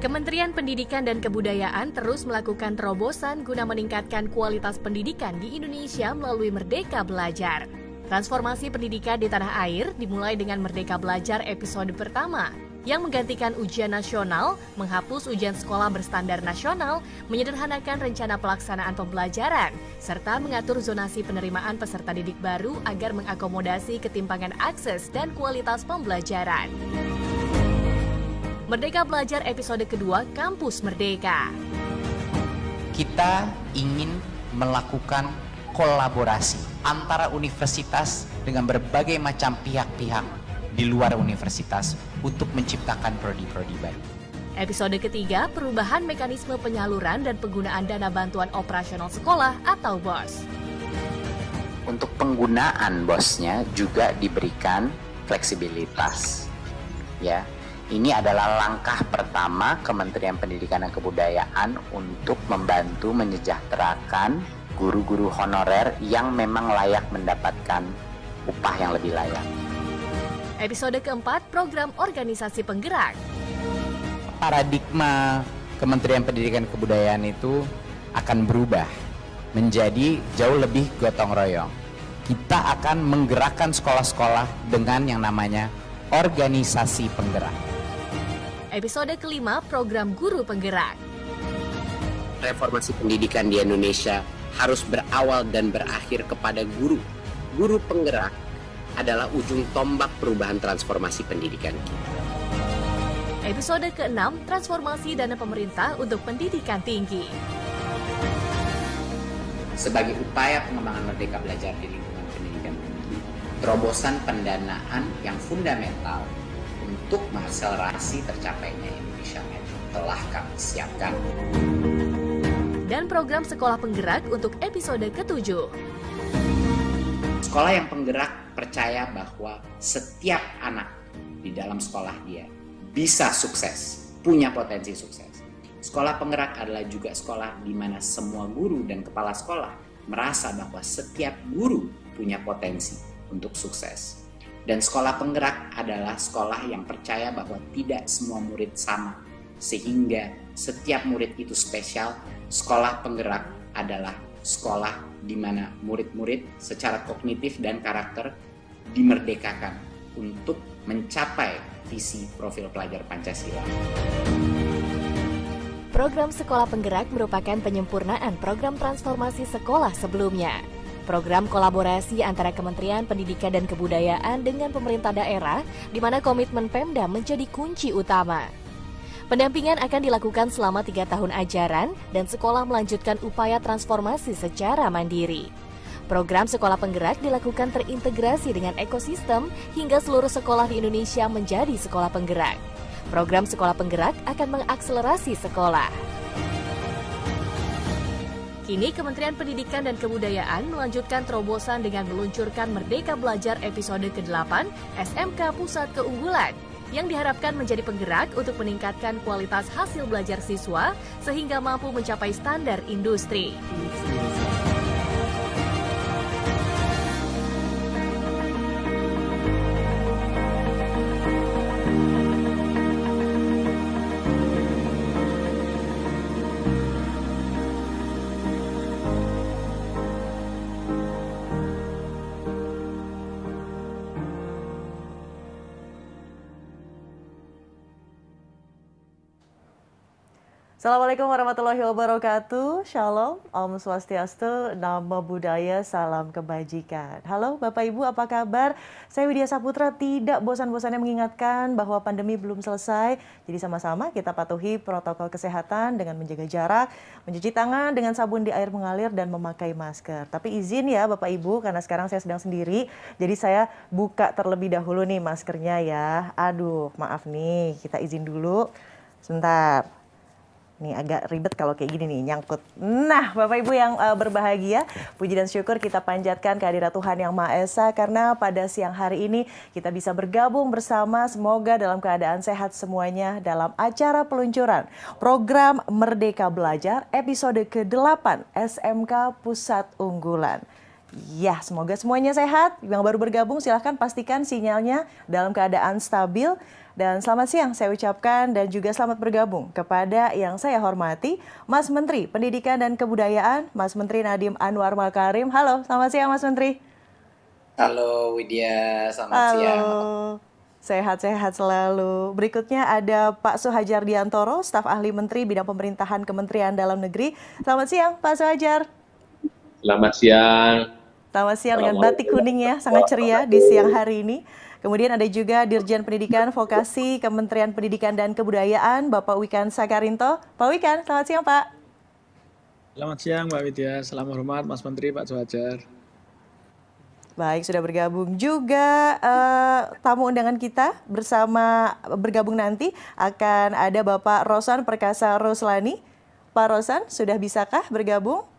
Kementerian Pendidikan dan Kebudayaan terus melakukan terobosan guna meningkatkan kualitas pendidikan di Indonesia melalui Merdeka Belajar. Transformasi pendidikan di tanah air dimulai dengan Merdeka Belajar episode pertama, yang menggantikan ujian nasional, menghapus ujian sekolah berstandar nasional, menyederhanakan rencana pelaksanaan pembelajaran, serta mengatur zonasi penerimaan peserta didik baru agar mengakomodasi ketimpangan akses dan kualitas pembelajaran. Merdeka Belajar episode kedua, Kampus Merdeka. Kita ingin melakukan kolaborasi antara universitas dengan berbagai macam pihak-pihak di luar universitas untuk menciptakan prodi-prodi baru. Episode ketiga, perubahan mekanisme penyaluran dan penggunaan dana bantuan operasional sekolah atau BOS. Untuk penggunaan BOS-nya juga diberikan fleksibilitas. Ya, ini adalah langkah pertama Kementerian Pendidikan dan Kebudayaan untuk membantu menyejahterakan guru-guru honorer yang memang layak mendapatkan upah yang lebih layak. Episode keempat, program organisasi penggerak. Paradigma Kementerian Pendidikan dan Kebudayaan itu akan berubah menjadi jauh lebih gotong royong. Kita akan menggerakkan sekolah-sekolah dengan yang namanya organisasi penggerak. Episode kelima, program guru penggerak. Reformasi pendidikan di Indonesia harus berawal dan berakhir kepada guru. Guru penggerak adalah ujung tombak perubahan transformasi pendidikan kita. Episode ke-6, transformasi dana pemerintah untuk pendidikan tinggi. Sebagai upaya pengembangan Merdeka Belajar di lingkungan pendidikan tinggi, terobosan pendanaan yang fundamental untuk mengakselerasi tercapainya Indonesia Maju telah kami siapkan. Dan program sekolah penggerak untuk episode ke-7. Sekolah yang penggerak percaya bahwa setiap anak di dalam sekolah dia bisa sukses, punya potensi sukses. Sekolah penggerak adalah juga sekolah di mana semua guru dan kepala sekolah merasa bahwa setiap guru punya potensi untuk sukses. Dan sekolah penggerak adalah sekolah yang percaya bahwa tidak semua murid sama, sehingga setiap murid itu spesial. Sekolah penggerak adalah sekolah di mana murid-murid secara kognitif dan karakter dimerdekakan untuk mencapai visi profil pelajar Pancasila. Program Sekolah Penggerak merupakan penyempurnaan program transformasi sekolah sebelumnya. Program kolaborasi antara Kementerian Pendidikan dan Kebudayaan dengan pemerintah daerah, di mana komitmen Pemda menjadi kunci utama. Pendampingan akan dilakukan selama 3 tahun ajaran dan sekolah melanjutkan upaya transformasi secara mandiri. Program Sekolah Penggerak dilakukan terintegrasi dengan ekosistem hingga seluruh sekolah di Indonesia menjadi sekolah penggerak. Program Sekolah Penggerak akan mengakselerasi sekolah. Kini Kementerian Pendidikan dan Kebudayaan melanjutkan terobosan dengan meluncurkan Merdeka Belajar episode ke-8 SMK Pusat Keunggulan, yang diharapkan menjadi penggerak untuk meningkatkan kualitas hasil belajar siswa sehingga mampu mencapai standar industri. Assalamualaikum warahmatullahi wabarakatuh. Shalom, Om Swastiastu, Namo Buddhaya, salam kebajikan. Halo Bapak Ibu, apa kabar? Saya Widya Saputra tidak bosan-bosannya mengingatkan bahwa pandemi belum selesai. Jadi sama-sama kita patuhi protokol kesehatan dengan menjaga jarak, mencuci tangan dengan sabun di air mengalir dan memakai masker. Tapi izin ya Bapak Ibu, karena sekarang saya sedang sendiri, jadi saya buka terlebih dahulu nih maskernya ya. Aduh, maaf nih, kita izin dulu. Sebentar. Nih agak ribet kalau kayak gini nih, nyangkut. Nah, Bapak Ibu yang berbahagia, puji dan syukur kita panjatkan kehadirat Tuhan Yang Maha Esa karena pada siang hari ini kita bisa bergabung bersama, semoga dalam keadaan sehat semuanya dalam acara peluncuran program Merdeka Belajar episode ke-8 SMK Pusat Unggulan. Ya, semoga semuanya sehat. Yang baru bergabung silahkan pastikan sinyalnya dalam keadaan stabil. Dan selamat siang saya ucapkan dan juga selamat bergabung kepada yang saya hormati Mas Menteri Pendidikan dan Kebudayaan, Mas Menteri Nadiem Anwar Makarim. Halo, selamat siang Mas Menteri. Halo Widya, selamat Halo. siang. Sehat-sehat selalu. Berikutnya ada Pak Suhajar Diantoro, staf ahli Menteri Bidang Pemerintahan Kementerian Dalam Negeri. Selamat siang Pak Suhajar. Selamat siang. Selamat siang dengan batik kuning ya, sangat ceria di siang hari ini. Kemudian ada juga Dirjen Pendidikan Vokasi Kementerian Pendidikan dan Kebudayaan, Bapak Wikan Sakarinto. Pak Wikan, selamat siang Pak. Selamat siang Mbak Widya, salam hormat Mas Menteri Pak Suhajar. Baik, sudah bergabung juga tamu undangan kita bersama bergabung nanti akan ada Bapak Rosan Perkasa Roslani. Pak Rosan, sudah bisakah bergabung?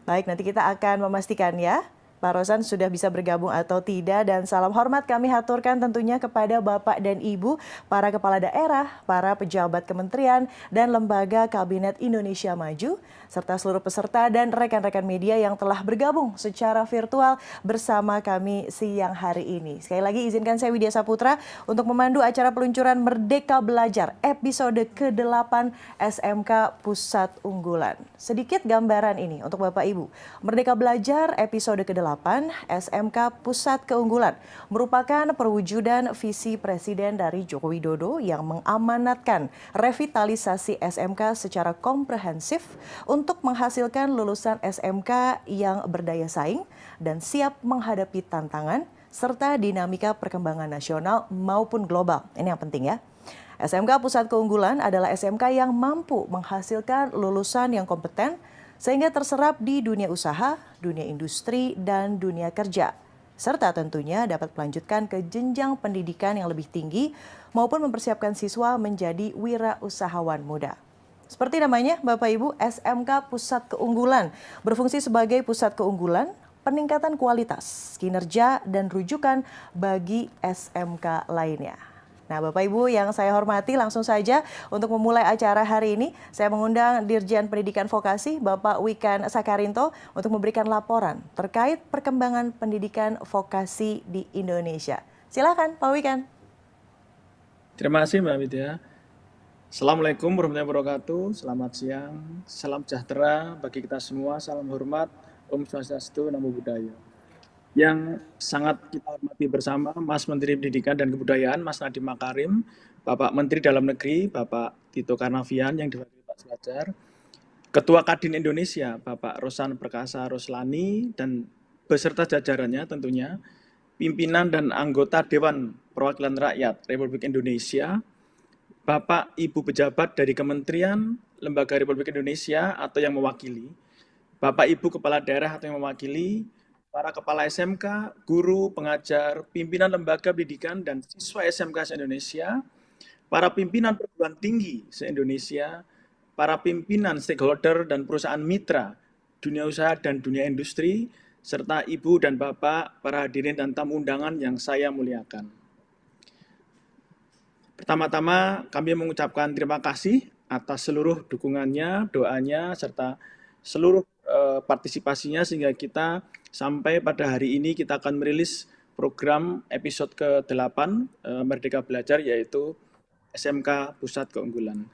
Baik, nanti kita akan memastikan ya. Pak Rosan sudah bisa bergabung atau tidak, dan salam hormat kami haturkan tentunya kepada Bapak dan Ibu, para kepala daerah, para pejabat kementerian dan lembaga Kabinet Indonesia Maju, serta seluruh peserta dan rekan-rekan media yang telah bergabung secara virtual bersama kami siang hari ini. Sekali lagi izinkan saya Widya Saputra untuk memandu acara peluncuran Merdeka Belajar episode ke-8 SMK Pusat Unggulan. Sedikit gambaran ini untuk Bapak Ibu. Merdeka Belajar episode ke-8 SMK Pusat Keunggulan merupakan perwujudan visi Presiden dari Joko Widodo yang mengamanatkan revitalisasi SMK secara komprehensif untuk menghasilkan lulusan SMK yang berdaya saing dan siap menghadapi tantangan serta dinamika perkembangan nasional maupun global. Ini yang penting ya. SMK Pusat Keunggulan adalah SMK yang mampu menghasilkan lulusan yang kompeten sehingga terserap di dunia usaha, dunia industri, dan dunia kerja. Serta tentunya dapat melanjutkan ke jenjang pendidikan yang lebih tinggi maupun mempersiapkan siswa menjadi wirausahawan muda. Seperti namanya Bapak Ibu, SMK Pusat Keunggulan berfungsi sebagai pusat keunggulan, peningkatan kualitas, kinerja, dan rujukan bagi SMK lainnya. Nah, Bapak Ibu yang saya hormati, langsung saja untuk memulai acara hari ini, saya mengundang Dirjen Pendidikan Vokasi, Bapak Wikan Sakarinto, untuk memberikan laporan terkait perkembangan pendidikan vokasi di Indonesia. Silakan, Pak Wikan. Terima kasih Mbak Widya. Assalamualaikum warahmatullahi wabarakatuh, selamat siang, salam sejahtera bagi kita semua, salam hormat, Om Swastiastu, Namo Buddhaya. Yang sangat kita hormati bersama Mas Menteri Pendidikan dan Kebudayaan, Mas Nadiem Makarim, Bapak Menteri Dalam Negeri, Bapak Tito Karnavian yang diwakili Pak Suhajar, Ketua Kadin Indonesia, Bapak Rosan Perkasa Roslani, dan beserta jajarannya tentunya, pimpinan dan anggota Dewan Perwakilan Rakyat Republik Indonesia, Bapak Ibu pejabat dari Kementerian, Lembaga Republik Indonesia atau yang mewakili, Bapak Ibu Kepala Daerah atau yang mewakili, para kepala SMK, guru, pengajar, pimpinan lembaga pendidikan dan siswa SMK se-Indonesia, para pimpinan perguruan tinggi se-Indonesia, para pimpinan stakeholder dan perusahaan mitra, dunia usaha dan dunia industri, serta Ibu dan Bapak, para hadirin dan tamu undangan yang saya muliakan. Pertama-tama kami mengucapkan terima kasih atas seluruh dukungannya, doanya, serta seluruh partisipasinya sehingga kita sampai pada hari ini kita akan merilis program episode ke-8 Merdeka Belajar, yaitu SMK Pusat Keunggulan.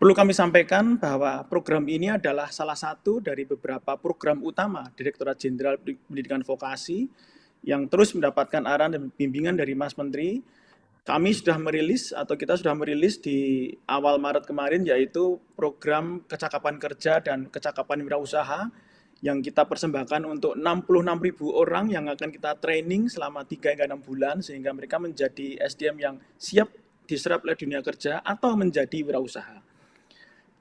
Perlu kami sampaikan bahwa program ini adalah salah satu dari beberapa program utama Direktorat Jenderal Pendidikan Vokasi yang terus mendapatkan arahan dan bimbingan dari Mas Menteri. Kami sudah merilis atau kita sudah merilis di awal Maret kemarin, yaitu program kecakapan kerja dan kecakapan wirausaha yang kita persembahkan untuk 66.000 orang yang akan kita training selama 3 hingga 6 bulan sehingga mereka menjadi SDM yang siap diserap oleh dunia kerja atau menjadi wirausaha.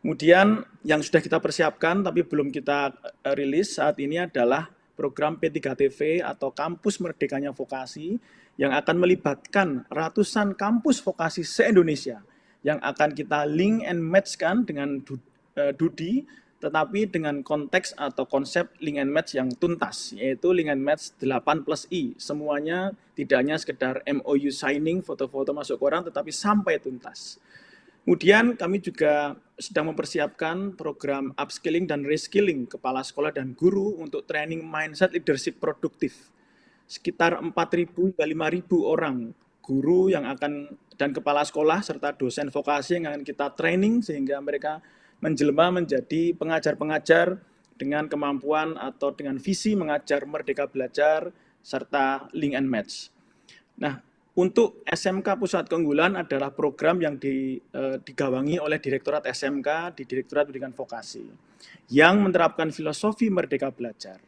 Kemudian yang sudah kita persiapkan tapi belum kita rilis saat ini adalah program P3TV atau Kampus Merdekanya Vokasi yang akan melibatkan ratusan kampus vokasi se-Indonesia yang akan kita link and match-kan dengan Dudi, tetapi dengan konteks atau konsep link and match yang tuntas, yaitu link and match 8+I. Semuanya tidak hanya sekedar MOU signing, foto-foto masuk koran, tetapi sampai tuntas. Kemudian kami juga sedang mempersiapkan program upskilling dan reskilling kepala sekolah dan guru untuk training mindset leadership produktif. Sekitar 4.000 hingga 5.000 orang guru yang akan dan kepala sekolah serta dosen vokasi yang akan kita training sehingga mereka menjelma menjadi pengajar-pengajar dengan kemampuan atau dengan visi mengajar merdeka belajar serta link and match. Nah, untuk SMK Pusat Keunggulan adalah program yang digawangi oleh Direktorat SMK di Direktorat Pendidikan Vokasi yang menerapkan filosofi merdeka belajar,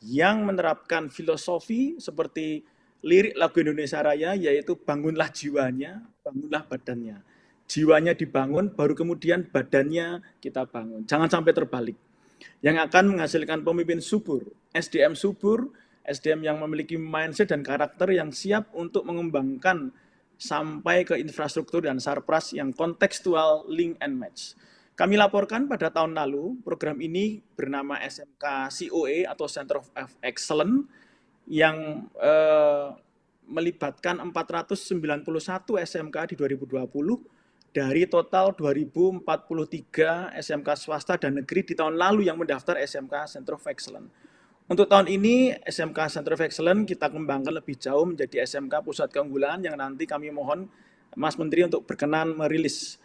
yang menerapkan filosofi seperti lirik lagu Indonesia Raya, yaitu bangunlah jiwanya, bangunlah badannya. Jiwanya dibangun, baru kemudian badannya kita bangun. Jangan sampai terbalik. Yang akan menghasilkan pemimpin subur, SDM yang memiliki mindset dan karakter yang siap untuk mengembangkan sampai ke infrastruktur dan sarpras yang kontekstual, link and match. Kami laporkan pada tahun lalu, program ini bernama SMK COE atau Center of Excellence yang melibatkan 491 SMK di 2020 dari total 2043 SMK swasta dan negeri di tahun lalu yang mendaftar SMK Center of Excellence. Untuk tahun ini SMK Center of Excellence kita kembangkan lebih jauh menjadi SMK Pusat Keunggulan yang nanti kami mohon Mas Menteri untuk berkenan merilis.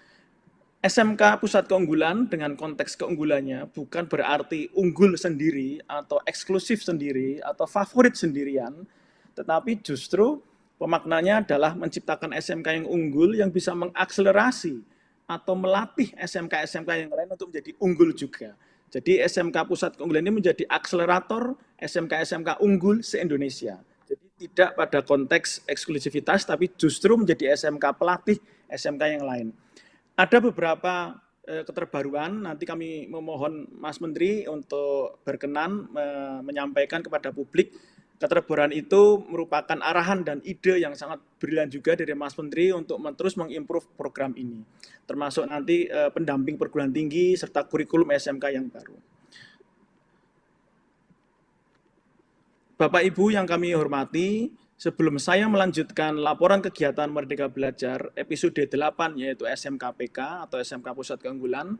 SMK Pusat Keunggulan dengan konteks keunggulannya bukan berarti unggul sendiri atau eksklusif sendiri atau favorit sendirian, tetapi justru pemaknanya adalah menciptakan SMK yang unggul yang bisa mengakselerasi atau melatih SMK-SMK yang lain untuk menjadi unggul juga. Jadi SMK Pusat Keunggulan ini menjadi akselerator SMK-SMK unggul se-Indonesia. Jadi tidak pada konteks eksklusivitas, tapi justru menjadi SMK pelatih SMK yang lain. Ada beberapa keterbaruan, nanti kami memohon Mas Menteri untuk berkenan menyampaikan kepada publik. Keterbaruan itu merupakan arahan dan ide yang sangat brilian juga dari Mas Menteri untuk terus mengimprove program ini. Termasuk nanti pendamping perguruan tinggi serta kurikulum SMK yang baru. Bapak Ibu yang kami hormati, sebelum saya melanjutkan laporan kegiatan Merdeka Belajar episode 8 yaitu SMKPK atau SMK Pusat Keunggulan,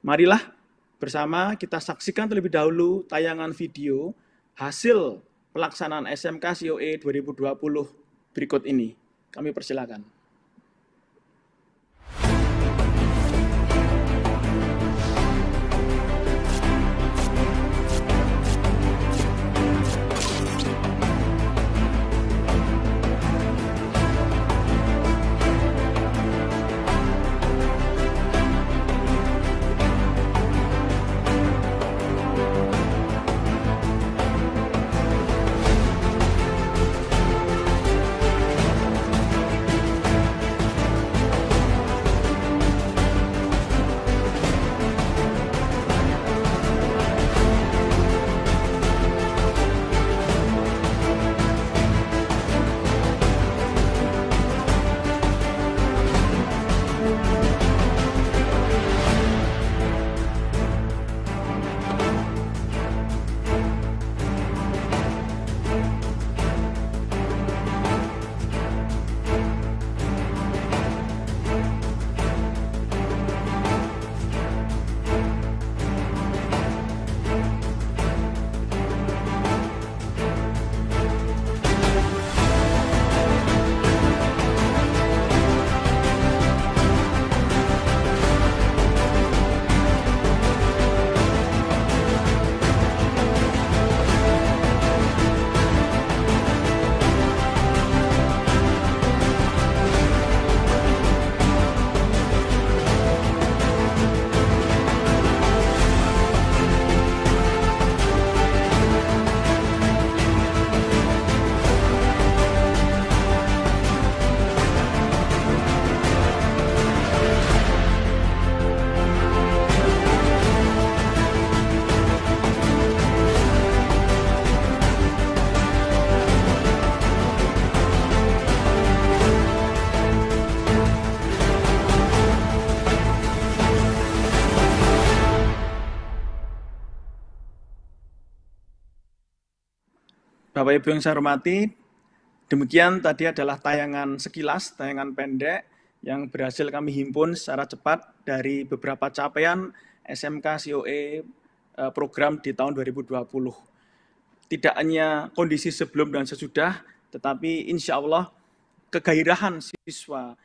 marilah bersama kita saksikan terlebih dahulu tayangan video hasil pelaksanaan SMK COE 2020 berikut ini. Kami persilakan. Bapak Ibu yang saya hormati, demikian tadi adalah tayangan sekilas, tayangan pendek yang berhasil kami himpun secara cepat dari beberapa capaian SMK COE program di tahun 2020. Tidak hanya kondisi sebelum dan sesudah, tetapi insya Allah kegairahan siswa,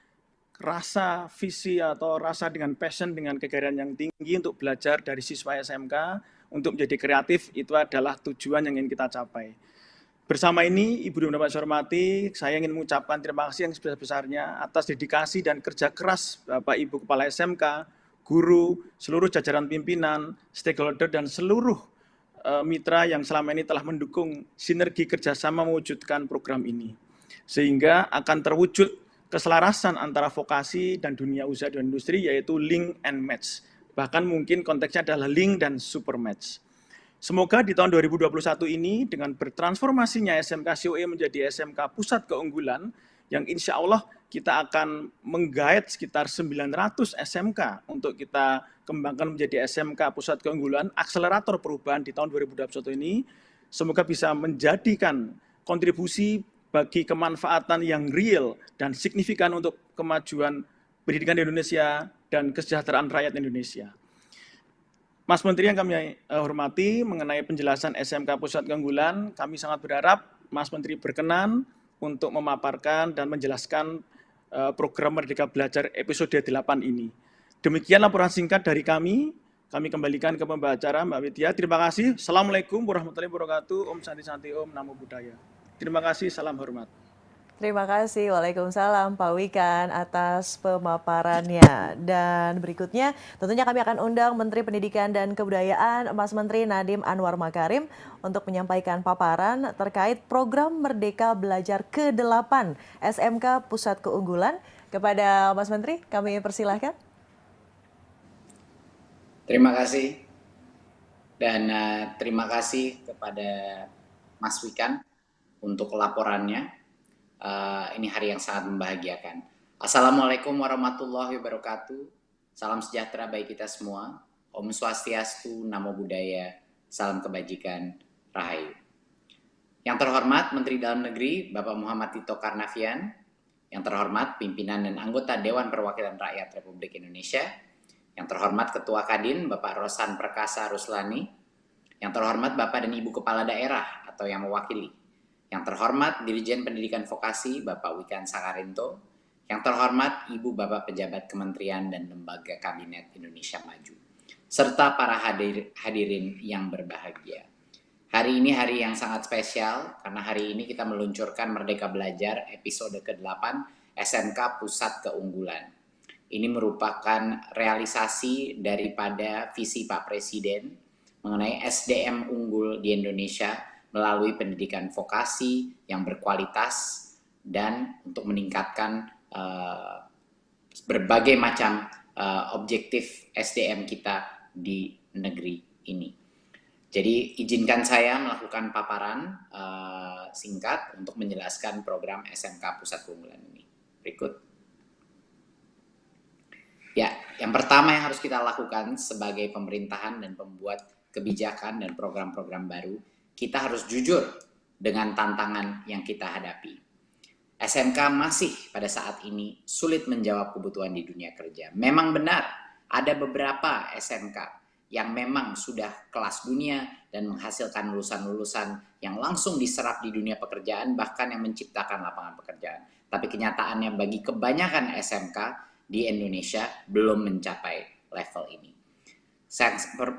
rasa visi atau rasa dengan passion, dengan kegairahan yang tinggi untuk belajar dari siswa SMK, untuk menjadi kreatif, itu adalah tujuan yang ingin kita capai. Bersama ini, Ibu dan Bapak saya hormati, saya ingin mengucapkan terima kasih yang sebesar-besarnya atas dedikasi dan kerja keras Bapak Ibu Kepala SMK, guru, seluruh jajaran pimpinan, stakeholder, dan seluruh mitra yang selama ini telah mendukung sinergi kerjasama mewujudkan program ini. Sehingga akan terwujud keselarasan antara vokasi dan dunia usaha dan industri, yaitu link and match. Bahkan mungkin konteksnya adalah link dan super match. Semoga di tahun 2021 ini dengan bertransformasinya SMK COE menjadi SMK Pusat Keunggulan, yang insya Allah kita akan menggait sekitar 900 SMK untuk kita kembangkan menjadi SMK Pusat Keunggulan, akselerator perubahan di tahun 2021 ini, semoga bisa menjadikan kontribusi bagi kemanfaatan yang real dan signifikan untuk kemajuan pendidikan di Indonesia dan kesejahteraan rakyat Indonesia. Mas Menteri yang kami hormati, mengenai penjelasan SMK Pusat Keunggulan, kami sangat berharap Mas Menteri berkenan untuk memaparkan dan menjelaskan program Merdeka Belajar episode 8 ini. Demikian laporan singkat dari kami kembalikan ke pembawa acara Mbak Widya. Terima kasih. Assalamualaikum warahmatullahi wabarakatuh. Om Santi Santi Om, Namo Buddhaya. Terima kasih, salam hormat. Terima kasih, Waalaikumsalam Pak Wikan atas pemaparannya. Dan berikutnya tentunya kami akan undang Menteri Pendidikan dan Kebudayaan, Mas Menteri Nadiem Anwar Makarim, untuk menyampaikan paparan terkait program Merdeka Belajar ke-8 SMK Pusat Keunggulan. Kepada Mas Menteri, kami persilahkan. Terima kasih. Dan terima kasih kepada Mas Wikan untuk laporannya. Ini hari yang sangat membahagiakan. Assalamualaikum warahmatullahi wabarakatuh. Salam sejahtera bagi kita semua. Om Swastiastu, Namo Buddhaya, salam kebajikan, Rahayu. Yang terhormat Menteri Dalam Negeri Bapak Muhammad Tito Karnavian, yang terhormat pimpinan dan anggota Dewan Perwakilan Rakyat Republik Indonesia, yang terhormat Ketua Kadin Bapak Rosan Perkasa Ruslani, yang terhormat Bapak dan Ibu Kepala Daerah atau yang mewakili, yang terhormat Dirjen Pendidikan Vokasi Bapak Wikan Sakarinto, yang terhormat Ibu Bapak Pejabat Kementerian dan Lembaga Kabinet Indonesia Maju, serta para hadirin yang berbahagia. Hari ini hari yang sangat spesial karena hari ini kita meluncurkan Merdeka Belajar episode ke-8 SMK Pusat Keunggulan. Ini merupakan realisasi daripada visi Pak Presiden mengenai SDM unggul di Indonesia melalui pendidikan vokasi yang berkualitas dan untuk meningkatkan berbagai macam objektif SDM kita di negeri ini. Jadi izinkan saya melakukan paparan singkat untuk menjelaskan program SMK Pusat Keunggulan ini. Berikut. Ya, yang pertama yang harus kita lakukan sebagai pemerintahan dan pembuat kebijakan dan program-program baru, kita harus jujur dengan tantangan yang kita hadapi. SMK masih pada saat ini sulit menjawab kebutuhan di dunia kerja. Memang benar, ada beberapa SMK yang memang sudah kelas dunia dan menghasilkan lulusan-lulusan yang langsung diserap di dunia pekerjaan, bahkan yang menciptakan lapangan pekerjaan. Tapi kenyataannya bagi kebanyakan SMK di Indonesia belum mencapai level ini.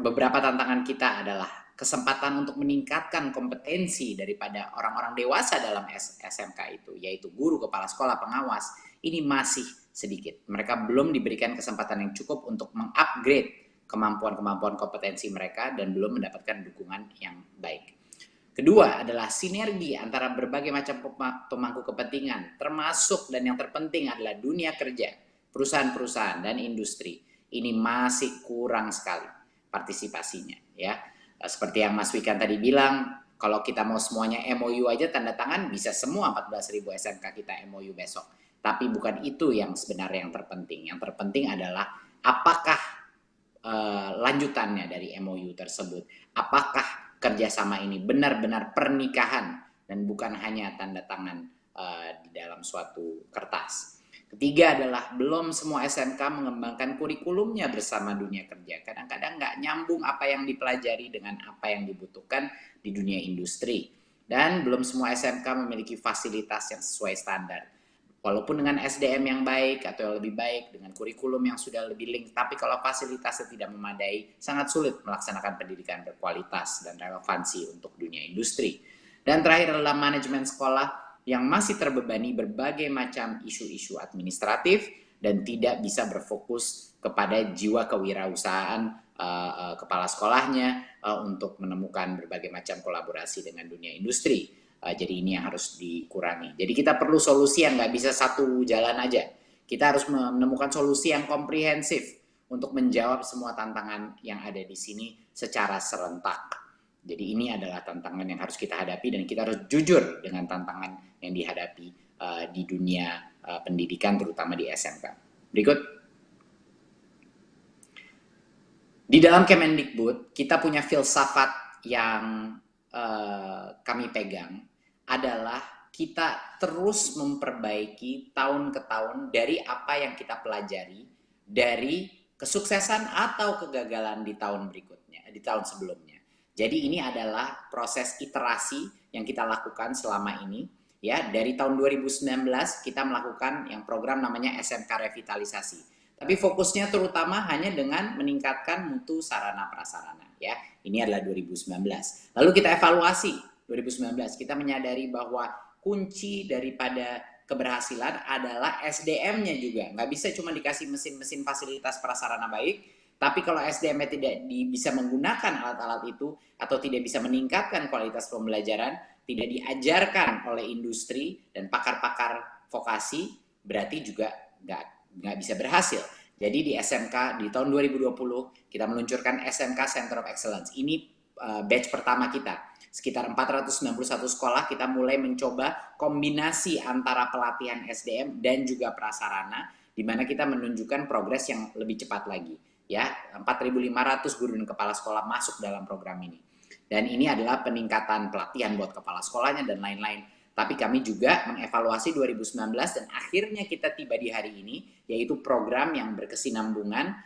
Beberapa tantangan kita adalah kesempatan untuk meningkatkan kompetensi daripada orang-orang dewasa dalam SMK itu, yaitu guru, kepala sekolah, pengawas, ini masih sedikit. Mereka belum diberikan kesempatan yang cukup untuk mengupgrade kemampuan-kemampuan kompetensi mereka dan belum mendapatkan dukungan yang baik. Kedua adalah sinergi antara berbagai macam pemangku kepentingan, termasuk dan yang terpenting adalah dunia kerja, perusahaan-perusahaan dan industri. Ini masih kurang sekali partisipasinya, ya. Seperti yang Mas Wikan tadi bilang, kalau kita mau semuanya MOU aja tanda tangan, bisa semua 14.000 SMK kita MOU besok. Tapi bukan itu yang sebenarnya yang terpenting. Yang terpenting adalah apakah lanjutannya dari MOU tersebut. Apakah kerjasama ini benar-benar pernikahan dan bukan hanya tanda tangan di dalam suatu kertas. Ketiga adalah belum semua SMK mengembangkan kurikulumnya bersama dunia kerja. Kadang-kadang nggak nyambung apa yang dipelajari dengan apa yang dibutuhkan di dunia industri. Dan belum semua SMK memiliki fasilitas yang sesuai standar. Walaupun dengan SDM yang baik atau yang lebih baik, dengan kurikulum yang sudah lebih link, tapi kalau fasilitasnya tidak memadai, sangat sulit melaksanakan pendidikan berkualitas dan relevansi untuk dunia industri. Dan terakhir adalah manajemen sekolah yang masih terbebani berbagai macam isu-isu administratif dan tidak bisa berfokus kepada jiwa kewirausahaan kepala sekolahnya untuk menemukan berbagai macam kolaborasi dengan dunia industri. Jadi ini yang harus dikurangi. Jadi kita perlu solusi yang nggak bisa satu jalan aja. Kita harus menemukan solusi yang komprehensif untuk menjawab semua tantangan yang ada di sini secara serentak. Jadi ini adalah tantangan yang harus kita hadapi dan kita harus jujur dengan tantangan yang dihadapi di dunia pendidikan terutama di SMK. Berikut. Di dalam Kemendikbud kita punya filsafat yang kami pegang adalah kita terus memperbaiki tahun ke tahun dari apa yang kita pelajari dari kesuksesan atau kegagalan di tahun berikutnya, di tahun sebelumnya. Jadi ini adalah proses iterasi yang kita lakukan selama ini. Ya, dari tahun 2019 kita melakukan yang program namanya SMK Revitalisasi. Tapi fokusnya terutama hanya dengan meningkatkan mutu sarana prasarana. Ya, ini adalah 2019. Lalu kita evaluasi 2019. Kita menyadari bahwa kunci daripada keberhasilan adalah SDM-nya juga. Nggak bisa cuma dikasih mesin-mesin fasilitas prasarana baik, tapi kalau SDM-nya tidak bisa menggunakan alat-alat itu atau tidak bisa meningkatkan kualitas pembelajaran, tidak diajarkan oleh industri dan pakar-pakar vokasi, berarti juga nggak bisa berhasil. Jadi di SMK di tahun 2020 kita meluncurkan SMK Center of Excellence. Ini batch pertama kita. Sekitar 491 sekolah kita mulai mencoba kombinasi antara pelatihan SDM dan juga prasarana, di mana kita menunjukkan progres yang lebih cepat lagi. Ya, 4.500 guru dan kepala sekolah masuk dalam program ini. Dan ini adalah peningkatan pelatihan buat kepala sekolahnya dan lain-lain. Tapi kami juga mengevaluasi 2019 dan akhirnya kita tiba di hari ini, yaitu program yang berkesinambungan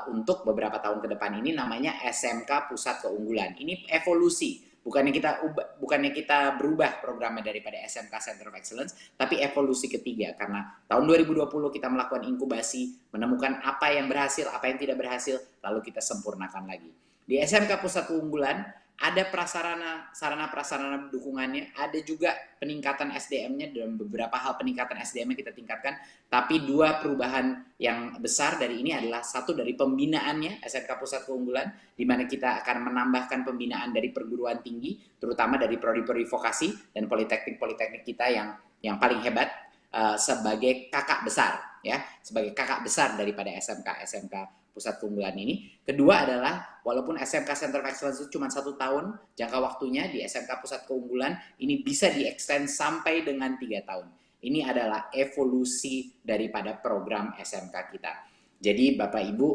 untuk beberapa tahun ke depan ini namanya SMK Pusat Keunggulan. Ini evolusi. Bukannya kita berubah programnya daripada SMK Center of Excellence, tapi evolusi ketiga. Karena tahun 2020 kita melakukan inkubasi, menemukan apa yang berhasil, apa yang tidak berhasil, lalu kita sempurnakan lagi. Di SMK Pusat Keunggulan, ada sarana prasarana dukungannya, ada juga peningkatan SDM-nya dan beberapa hal peningkatan SDM-nya kita tingkatkan. Tapi dua perubahan yang besar dari ini adalah satu dari pembinaannya SMK Pusat Keunggulan, di mana kita akan menambahkan pembinaan dari perguruan tinggi, terutama dari prodi-prodi vokasi dan politeknik kita yang paling hebat sebagai kakak besar, ya, sebagai kakak besar daripada SMK Pusat Keunggulan ini. Kedua adalah walaupun SMK Center of Excellence itu cuma 1 tahun jangka waktunya, di SMK Pusat Keunggulan ini bisa di-extend sampai dengan 3 tahun. Ini adalah evolusi daripada program SMK kita. Jadi Bapak Ibu,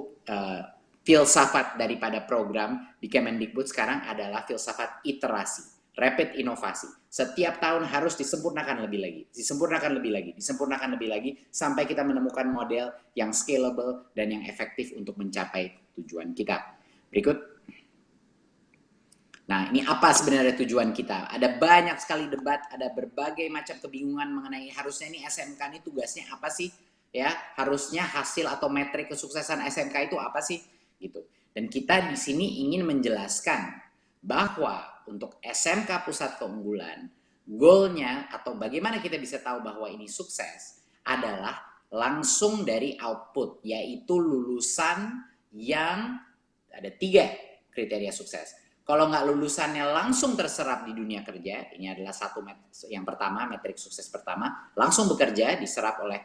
filsafat daripada program di Kemendikbud sekarang adalah filsafat iterasi, rapid inovasi. Setiap tahun harus disempurnakan lebih lagi, disempurnakan lebih lagi sampai kita menemukan model yang scalable dan yang efektif untuk mencapai tujuan kita. Berikut. Nah, ini apa sebenarnya tujuan kita? Ada banyak sekali debat, ada berbagai macam kebingungan mengenai harusnya ini SMK ini tugasnya apa sih? Ya, harusnya hasil atau metrik kesuksesan SMK itu apa sih? Gitu. Dan kita di sini ingin menjelaskan bahwa untuk SMK Pusat Keunggulan, goalnya atau bagaimana kita bisa tahu bahwa ini sukses adalah langsung dari output, yaitu lulusan yang ada 3 kriteria sukses. Kalau nggak lulusannya langsung terserap di dunia kerja, ini adalah yang pertama, metrik sukses pertama, langsung bekerja, diserap oleh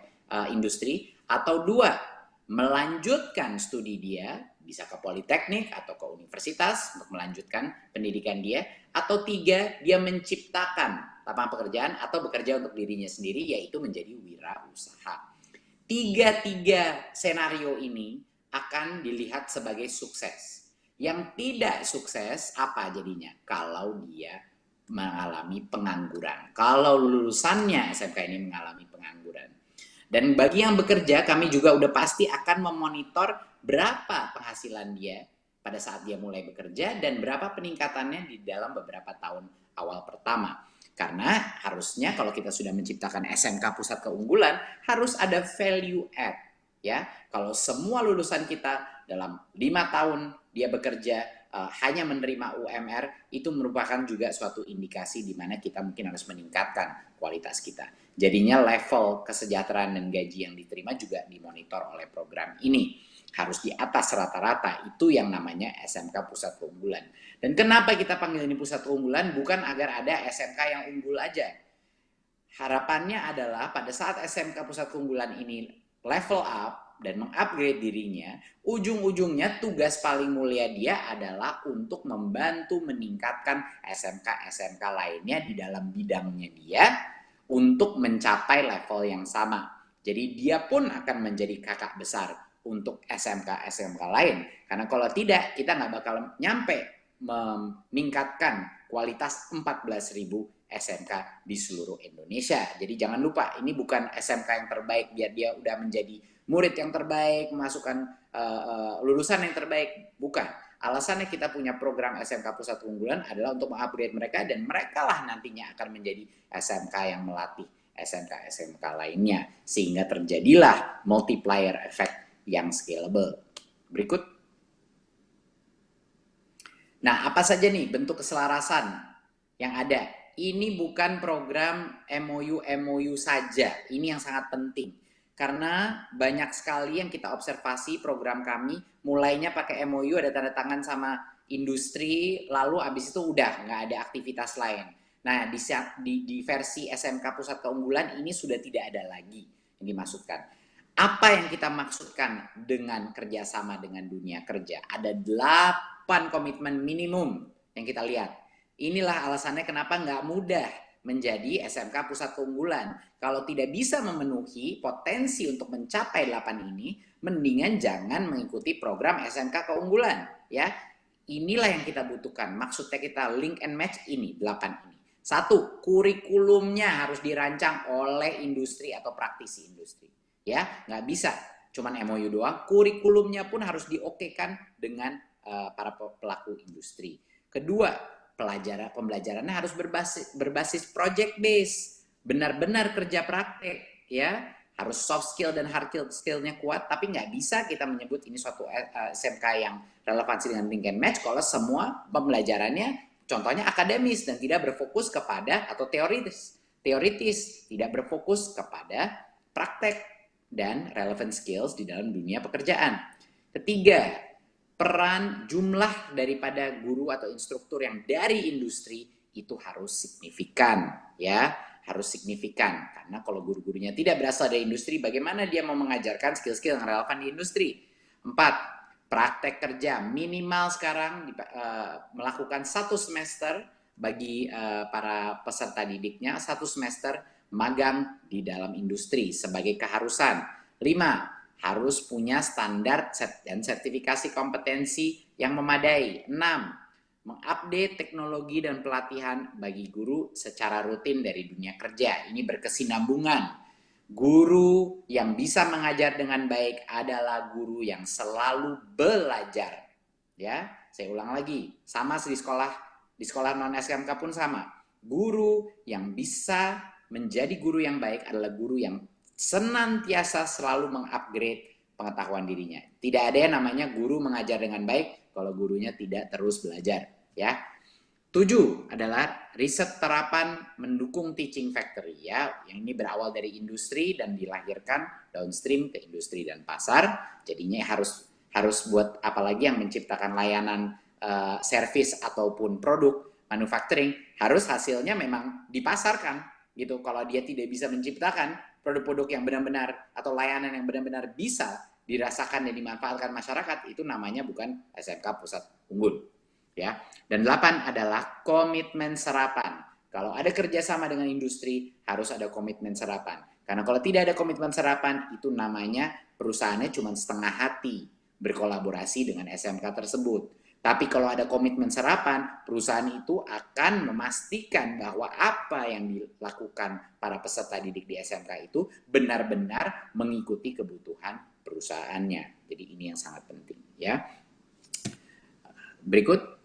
industri, atau 2, melanjutkan studi dia, bisa ke politeknik atau ke universitas untuk melanjutkan pendidikan dia, atau 3, dia menciptakan lapangan pekerjaan atau bekerja untuk dirinya sendiri, yaitu menjadi wirausaha. 3 senario ini akan dilihat sebagai sukses. Yang tidak sukses apa jadinya? Kalau dia mengalami pengangguran. Kalau lulusannya SMK ini mengalami pengangguran. Dan bagi yang bekerja, kami juga udah pasti akan memonitor berapa penghasilan dia pada saat dia mulai bekerja dan berapa peningkatannya di dalam beberapa tahun awal pertama. Karena harusnya kalau kita sudah menciptakan SMK Pusat Keunggulan, harus ada value add. Ya, kalau semua lulusan kita dalam 5 tahun dia bekerja hanya menerima UMR, itu merupakan juga suatu indikasi di mana kita mungkin harus meningkatkan kualitas kita. Jadinya level kesejahteraan dan gaji yang diterima juga dimonitor oleh program ini. Harus di atas rata-rata, itu yang namanya SMK Pusat Keunggulan. Dan kenapa kita panggil ini Pusat Keunggulan? Bukan agar ada SMK yang unggul aja. Harapannya adalah pada saat SMK Pusat Keunggulan ini level up dan mengupgrade dirinya, ujung-ujungnya tugas paling mulia dia adalah untuk membantu meningkatkan SMK-SMK lainnya di dalam bidangnya dia untuk mencapai level yang sama. Jadi dia pun akan menjadi kakak besar untuk SMK-SMK lain. Karena kalau tidak, kita nggak bakal nyampe meningkatkan kualitas 14.000 SMK di seluruh Indonesia. Jadi jangan lupa, ini bukan SMK yang terbaik biar dia udah menjadi murid yang terbaik, masukkan lulusan yang terbaik. Bukan. Alasannya kita punya program SMK Pusat Keunggulan adalah untuk mengupgrade mereka dan mereka lah nantinya akan menjadi SMK yang melatih SMK-SMK lainnya. Sehingga terjadilah multiplier effect yang scalable. Berikut. Nah, apa saja nih bentuk keselarasan yang ada? Ini bukan program MOU saja. Ini yang sangat penting. Karena banyak sekali yang kita observasi program kami, mulainya pakai MOU, ada tanda tangan sama industri, lalu abis itu udah nggak ada aktivitas lain. Nah, di versi SMK Pusat Keunggulan ini sudah tidak ada lagi yang dimaksudkan. Apa yang kita maksudkan dengan kerjasama dengan dunia kerja? Ada 8 komitmen minimum yang kita lihat. Inilah alasannya kenapa nggak mudah menjadi SMK Pusat Keunggulan. Kalau tidak bisa memenuhi potensi untuk mencapai 8 ini, mendingan jangan mengikuti program SMK Keunggulan. Ya, inilah yang kita butuhkan. Maksudnya kita link and match ini, 8 ini. 1, kurikulumnya harus dirancang oleh industri atau praktisi industri. Ya, nggak bisa cuman MOU doang. Kurikulumnya pun harus diokekan dengan para pelaku industri. Kedua, pembelajarannya harus berbasis project base, benar-benar kerja praktek, ya, harus soft skill dan hard skill-nya kuat, tapi nggak bisa kita menyebut ini suatu SMK yang relevansi dengan link and match kalau semua pembelajarannya contohnya akademis dan tidak berfokus kepada atau teoritis, tidak berfokus kepada praktek dan relevant skills di dalam dunia pekerjaan. Ketiga, peran jumlah daripada guru atau instruktur yang dari industri itu harus signifikan, ya, harus signifikan. Karena kalau guru-gurunya tidak berasal dari industri, bagaimana dia mau mengajarkan skill-skill yang relevan di industri? 4, praktek kerja minimal sekarang melakukan 1 semester bagi para peserta didiknya, 1 semester magang di dalam industri sebagai keharusan. 5, harus punya standar dan sertifikasi kompetensi yang memadai. 6, mengupdate teknologi dan pelatihan bagi guru secara rutin dari dunia kerja. Ini berkesinambungan. Guru yang bisa mengajar dengan baik adalah guru yang selalu belajar. Ya, saya ulang lagi. Sama di sekolah non SMK pun sama. Guru yang bisa menjadi guru yang baik adalah guru yang senantiasa selalu mengupgrade pengetahuan dirinya. Tidak ada yang namanya guru mengajar dengan baik kalau gurunya tidak terus belajar. Ya. 7 adalah riset terapan mendukung teaching factory, ya, yang ini berawal dari industri dan dilahirkan downstream ke industri dan pasar. Jadinya harus buat apalagi yang menciptakan layanan service ataupun produk manufacturing, harus hasilnya memang dipasarkan gitu. Kalau dia tidak bisa menciptakan produk-produk yang benar-benar atau layanan yang benar-benar bisa dirasakan dan dimanfaatkan masyarakat, itu namanya bukan SMK Pusat Unggul. Ya. Dan 8 adalah komitmen serapan. Kalau ada kerjasama dengan industri, harus ada komitmen serapan. Karena kalau tidak ada komitmen serapan, itu namanya perusahaannya cuma setengah hati berkolaborasi dengan SMK tersebut. Tapi kalau ada komitmen serapan, perusahaan itu akan memastikan bahwa apa yang dilakukan para peserta didik di SMK itu benar-benar mengikuti kebutuhan perusahaannya. Jadi ini yang sangat penting ya. Berikut.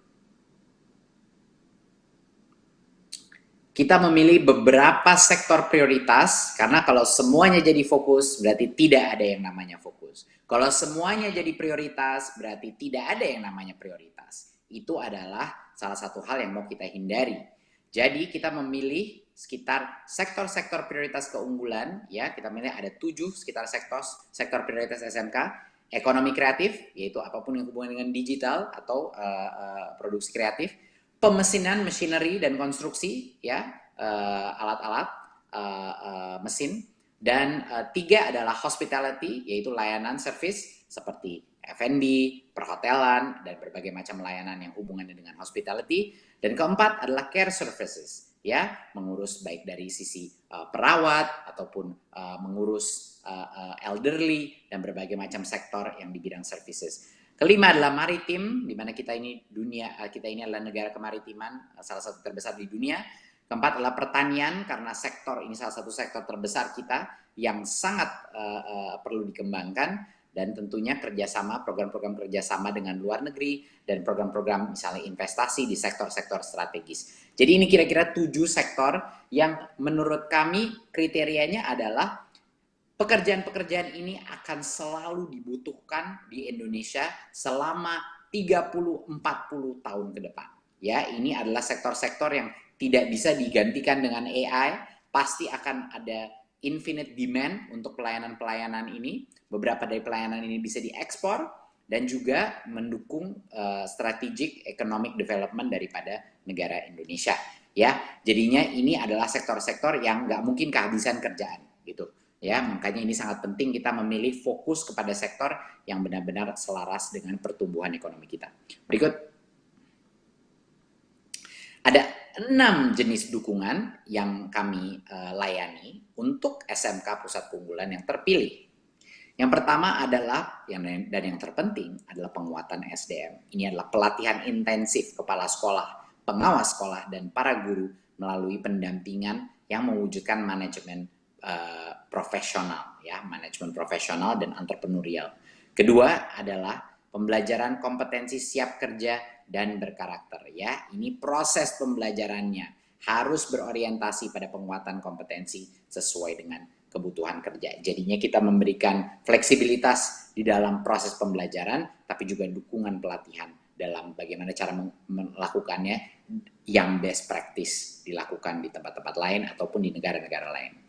Kita memilih beberapa sektor prioritas, karena kalau semuanya jadi fokus, berarti tidak ada yang namanya fokus. Kalau semuanya jadi prioritas, berarti tidak ada yang namanya prioritas. Itu adalah salah satu hal yang mau kita hindari. Jadi kita memilih sekitar sektor-sektor prioritas keunggulan, ya kita milih ada 7 sekitar sektor prioritas SMK. Ekonomi kreatif, yaitu apapun yang hubungan dengan digital atau produksi kreatif. Pemesinan, machinery dan konstruksi, ya alat-alat mesin. Dan 3 adalah hospitality, yaitu layanan service seperti F&B, perhotelan, dan berbagai macam layanan yang hubungannya dengan hospitality. Dan keempat adalah care services, ya mengurus baik dari sisi perawat ataupun mengurus elderly dan berbagai macam sektor yang di bidang services. Kelima adalah maritim, di mana kita ini adalah negara kemaritiman, salah satu terbesar di dunia. Keempat adalah pertanian, karena sektor ini salah satu sektor terbesar kita yang sangat perlu dikembangkan, dan tentunya kerjasama, program-program kerjasama dengan luar negeri, dan program-program misalnya investasi di sektor-sektor strategis. Jadi ini kira-kira 7 sektor yang menurut kami kriterianya adalah pekerjaan-pekerjaan ini akan selalu dibutuhkan di Indonesia selama 30-40 tahun ke depan. Ya, ini adalah sektor-sektor yang tidak bisa digantikan dengan AI, pasti akan ada infinite demand untuk pelayanan-pelayanan ini. Beberapa dari pelayanan ini bisa diekspor dan juga mendukung strategic economic development daripada negara Indonesia. Ya, jadinya ini adalah sektor-sektor yang nggak mungkin kehabisan kerjaan, gitu. Ya, makanya ini sangat penting kita memilih fokus kepada sektor yang benar-benar selaras dengan pertumbuhan ekonomi kita. Berikut. Ada 6 jenis dukungan yang kami layani untuk SMK Pusat Keunggulan yang terpilih. Yang pertama adalah, dan yang terpenting adalah penguatan SDM. Ini adalah pelatihan intensif kepala sekolah, pengawas sekolah, dan para guru melalui pendampingan yang mewujudkan manajemen profesional, ya, manajemen profesional dan entrepreneurial. Kedua adalah pembelajaran kompetensi siap kerja dan berkarakter, ya. Ini proses pembelajarannya harus berorientasi pada penguatan kompetensi sesuai dengan kebutuhan kerja. Jadinya kita memberikan fleksibilitas di dalam proses pembelajaran, tapi juga dukungan pelatihan dalam bagaimana cara melakukannya yang best practice dilakukan di tempat-tempat lain ataupun di negara-negara lain.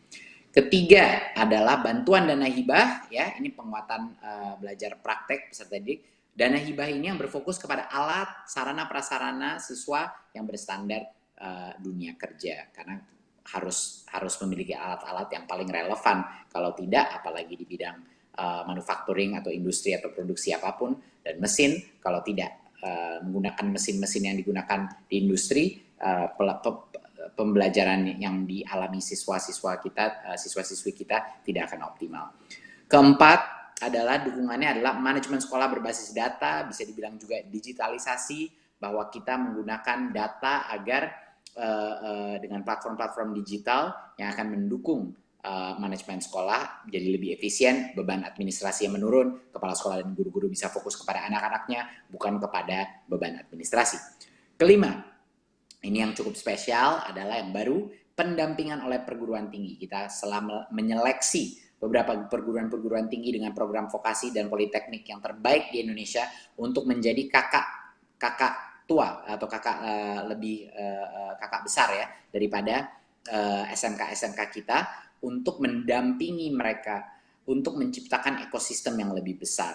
Ketiga adalah bantuan dana hibah, ya, ini penguatan belajar praktek peserta didik. Dana hibah ini yang berfokus kepada alat, sarana, prasarana siswa yang berstandar dunia kerja, karena harus memiliki alat-alat yang paling relevan. Kalau tidak, apalagi di bidang manufacturing atau industri atau produksi apapun, dan mesin, kalau tidak menggunakan mesin-mesin yang digunakan di industri, pembelajaran yang dialami siswa-siswa kita, siswa-siswi kita tidak akan optimal. Keempat adalah dukungannya adalah manajemen sekolah berbasis data, bisa dibilang juga digitalisasi, bahwa kita menggunakan data agar dengan platform-platform digital yang akan mendukung manajemen sekolah jadi lebih efisien, beban administrasi yang menurun, kepala sekolah dan guru-guru bisa fokus kepada anak-anaknya, bukan kepada beban administrasi. Kelima, ini yang cukup spesial adalah yang baru, pendampingan oleh perguruan tinggi. Kita selama menyeleksi beberapa perguruan tinggi dengan program vokasi dan politeknik yang terbaik di Indonesia untuk menjadi kakak tua atau kakak besar, ya, daripada SMK kita, untuk mendampingi mereka untuk menciptakan ekosistem yang lebih besar.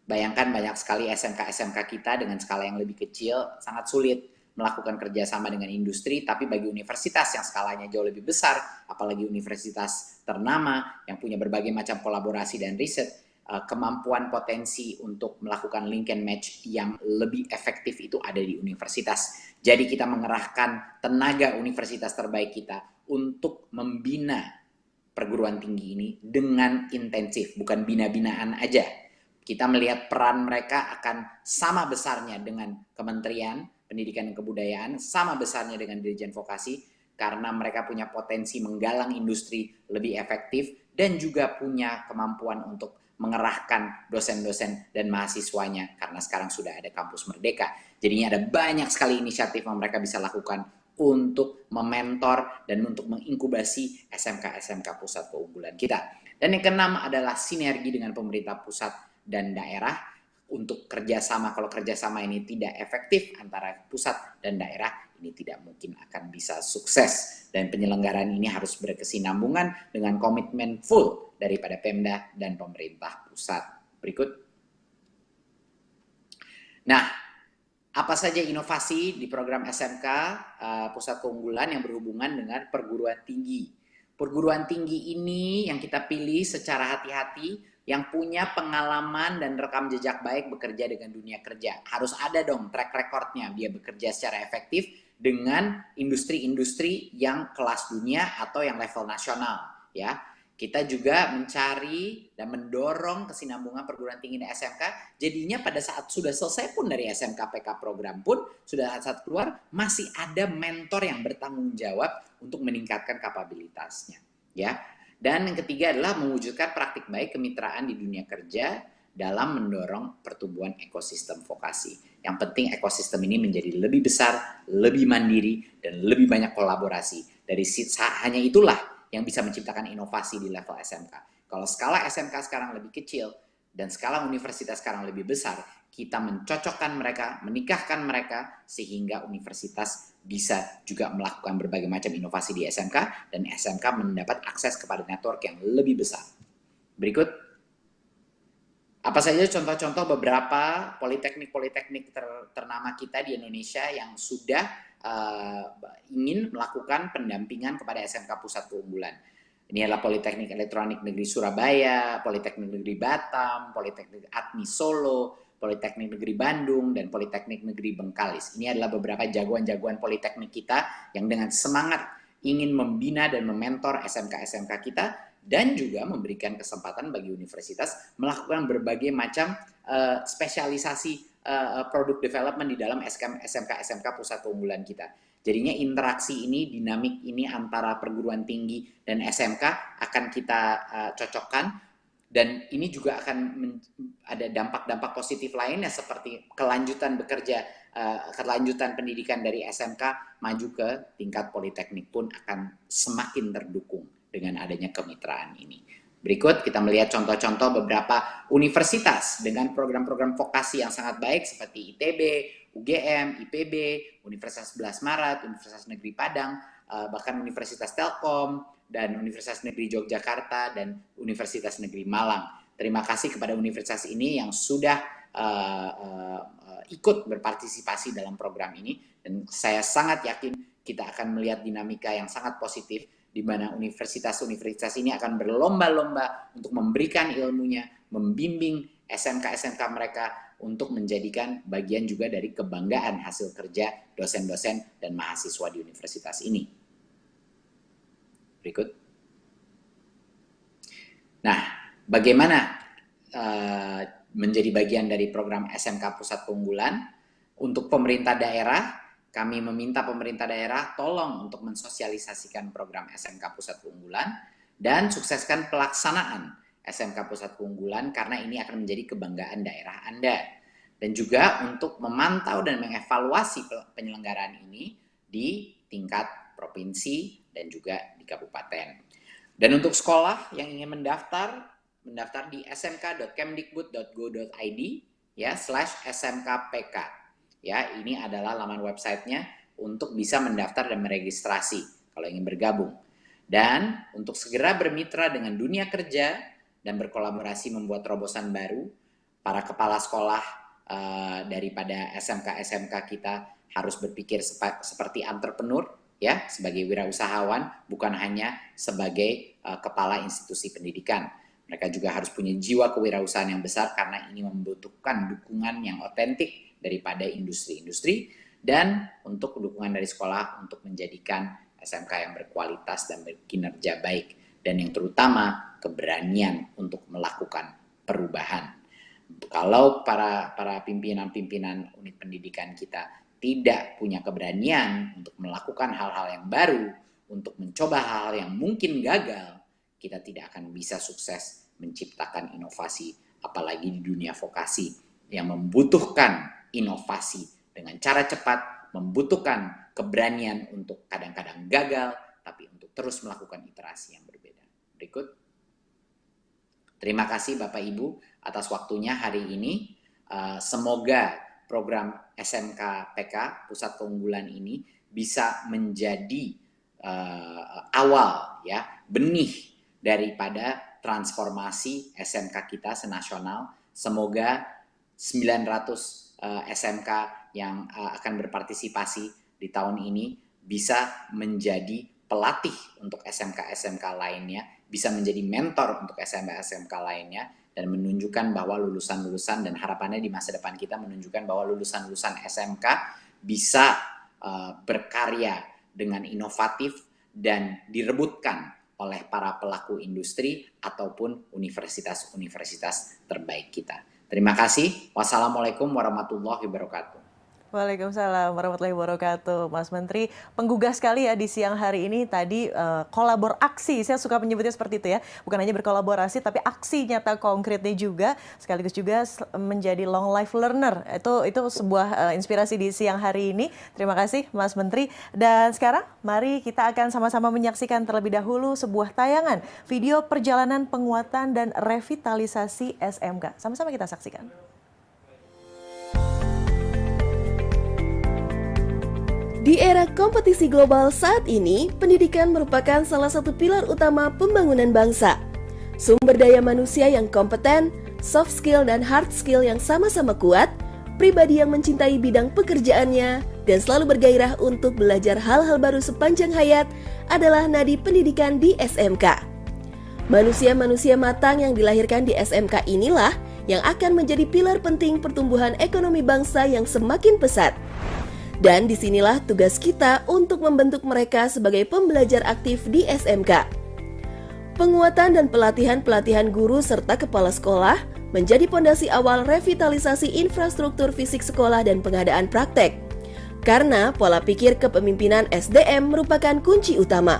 Bayangkan banyak sekali SMK kita dengan skala yang lebih kecil sangat sulit melakukan kerjasama dengan industri, tapi bagi universitas yang skalanya jauh lebih besar, apalagi universitas ternama yang punya berbagai macam kolaborasi dan riset, kemampuan potensi untuk melakukan link and match yang lebih efektif itu ada di universitas. Jadi kita mengerahkan tenaga universitas terbaik kita untuk membina perguruan tinggi ini dengan intensif, bukan bina-binaan aja. kita melihat peran mereka akan sama besarnya dengan Kementerian Pendidikan dan Kebudayaan, sama besarnya dengan Dirjen Vokasi, karena mereka punya potensi menggalang industri lebih efektif dan juga punya kemampuan untuk mengerahkan dosen-dosen dan mahasiswanya karena sekarang sudah ada kampus merdeka. Jadinya ada banyak sekali inisiatif yang mereka bisa lakukan untuk mementor dan untuk menginkubasi SMK-SMK pusat keunggulan kita. Dan yang keenam adalah sinergi dengan pemerintah pusat dan daerah untuk kerjasama. Kalau kerjasama ini tidak efektif antara pusat dan daerah, ini tidak mungkin akan bisa sukses. Dan penyelenggaraan ini harus berkesinambungan dengan komitmen full daripada Pemda dan pemerintah pusat. Berikut. Nah, apa saja inovasi di program SMK Pusat Keunggulan yang berhubungan dengan perguruan tinggi? Perguruan tinggi ini yang kita pilih secara hati-hati, yang punya pengalaman dan rekam jejak baik bekerja dengan dunia kerja. Harus ada dong track recordnya, dia bekerja secara efektif dengan industri-industri yang kelas dunia atau yang level nasional. Ya, kita juga mencari dan mendorong kesinambungan perguruan tinggi dan SMK. Jadinya pada saat sudah selesai pun dari SMK PK program pun, sudah saat keluar, masih ada mentor yang bertanggung jawab untuk meningkatkan kapabilitasnya. Ya. Dan yang ketiga adalah mewujudkan praktik baik kemitraan di dunia kerja dalam mendorong pertumbuhan ekosistem vokasi. Yang penting ekosistem ini menjadi lebih besar, lebih mandiri, dan lebih banyak kolaborasi. Dari hanya itulah yang bisa menciptakan inovasi di level SMK. Kalau skala SMK sekarang lebih kecil dan skala universitas sekarang lebih besar, kita mencocokkan mereka, menikahkan mereka, sehingga universitas bisa juga melakukan berbagai macam inovasi di SMK, dan SMK mendapat akses kepada network yang lebih besar. Berikut, apa saja contoh-contoh beberapa politeknik-politeknik ternama kita di Indonesia yang sudah ingin melakukan pendampingan kepada SMK Pusat Keunggulan. Ini adalah Politeknik Elektronik Negeri Surabaya, Politeknik Negeri Batam, Politeknik Atmi Solo, Politeknik Negeri Bandung, dan Politeknik Negeri Bengkalis. Ini adalah beberapa jagoan-jagoan politeknik kita yang dengan semangat ingin membina dan mementor SMK-SMK kita, dan juga memberikan kesempatan bagi universitas melakukan berbagai macam spesialisasi product development di dalam SMK-SMK Pusat Keunggulan kita. Jadinya interaksi ini, dinamik ini antara perguruan tinggi dan SMK akan kita cocokkan, dan ini juga akan ada dampak-dampak positif lainnya seperti kelanjutan bekerja, kelanjutan pendidikan dari SMK maju ke tingkat politeknik pun akan semakin terdukung dengan adanya kemitraan ini. Berikut kita melihat contoh-contoh beberapa universitas dengan program-program vokasi yang sangat baik seperti ITB, UGM, IPB, Universitas 11 Maret, Universitas Negeri Padang, bahkan Universitas Telkom, dan Universitas Negeri Yogyakarta, dan Universitas Negeri Malang. Terima kasih kepada universitas ini yang sudah ikut berpartisipasi dalam program ini, dan saya sangat yakin kita akan melihat dinamika yang sangat positif di mana universitas-universitas ini akan berlomba-lomba untuk memberikan ilmunya, membimbing SMK-SMK mereka untuk menjadikan bagian juga dari kebanggaan hasil kerja dosen-dosen dan mahasiswa di universitas ini. Berikut. Nah, bagaimana menjadi bagian dari program SMK Pusat Keunggulan? Untuk pemerintah daerah, kami meminta pemerintah daerah tolong untuk mensosialisasikan program SMK Pusat Keunggulan dan sukseskan pelaksanaan SMK Pusat Keunggulan karena ini akan menjadi kebanggaan daerah Anda. Dan juga untuk memantau dan mengevaluasi penyelenggaraan ini di tingkat provinsi dan juga di kabupaten. Dan untuk sekolah yang ingin mendaftar di smk.kemdikbud.go.id ya /smkpk. Ya, ini adalah laman websitenya untuk bisa mendaftar dan meregistrasi kalau ingin bergabung. Dan untuk segera bermitra dengan dunia kerja dan berkolaborasi membuat terobosan baru, para kepala sekolah daripada SMK-SMK kita harus berpikir seperti entrepreneur, ya, sebagai wirausahawan, bukan hanya sebagai kepala institusi pendidikan. Mereka juga harus punya jiwa kewirausahaan yang besar karena ini membutuhkan dukungan yang otentik daripada industri-industri, dan untuk dukungan dari sekolah untuk menjadikan SMK yang berkualitas dan berkinerja baik, dan yang terutama keberanian untuk melakukan perubahan. Kalau para pimpinan-pimpinan unit pendidikan kita tidak punya keberanian untuk melakukan hal-hal yang baru, untuk mencoba hal-hal yang mungkin gagal, kita tidak akan bisa sukses menciptakan inovasi, apalagi di dunia vokasi yang membutuhkan inovasi dengan cara cepat, membutuhkan keberanian untuk kadang-kadang gagal, tapi untuk terus melakukan iterasi yang berbeda. Berikut. Terima kasih Bapak Ibu atas waktunya hari ini. Semoga program SMK PK, Pusat Keunggulan ini bisa menjadi awal ya, benih daripada transformasi SMK kita senasional. Semoga 900 SMK yang akan berpartisipasi di tahun ini bisa menjadi pelatih untuk SMK-SMK lainnya, bisa menjadi mentor untuk SMK-SMK lainnya, dan menunjukkan bahwa lulusan-lulusan, dan harapannya di masa depan kita menunjukkan bahwa lulusan-lulusan SMK bisa berkarya dengan inovatif dan direbutkan oleh para pelaku industri ataupun universitas-universitas terbaik kita. Terima kasih. Wassalamualaikum warahmatullahi wabarakatuh. Waalaikumsalam warahmatullahi wabarakatuh. Mas Menteri, penggugah sekali ya di siang hari ini tadi kolabor aksi. Saya suka menyebutnya seperti itu ya. Bukan hanya berkolaborasi tapi aksi nyata konkretnya juga, sekaligus juga menjadi long life learner. Itu sebuah inspirasi di siang hari ini. Terima kasih Mas Menteri. Dan sekarang mari kita akan sama-sama menyaksikan terlebih dahulu sebuah tayangan video perjalanan penguatan dan revitalisasi SMK. Sama-sama kita saksikan. Di era kompetisi global saat ini, pendidikan merupakan salah satu pilar utama pembangunan bangsa. Sumber daya manusia yang kompeten, soft skill dan hard skill yang sama-sama kuat, pribadi yang mencintai bidang pekerjaannya, dan selalu bergairah untuk belajar hal-hal baru sepanjang hayat adalah nadi pendidikan di SMK. Manusia-manusia matang yang dilahirkan di SMK inilah yang akan menjadi pilar penting pertumbuhan ekonomi bangsa yang semakin pesat. Dan disinilah tugas kita untuk membentuk mereka sebagai pembelajar aktif di SMK. Penguatan dan pelatihan guru serta kepala sekolah menjadi pondasi awal revitalisasi infrastruktur fisik sekolah dan pengadaan praktek. Karena pola pikir kepemimpinan SDM merupakan kunci utama.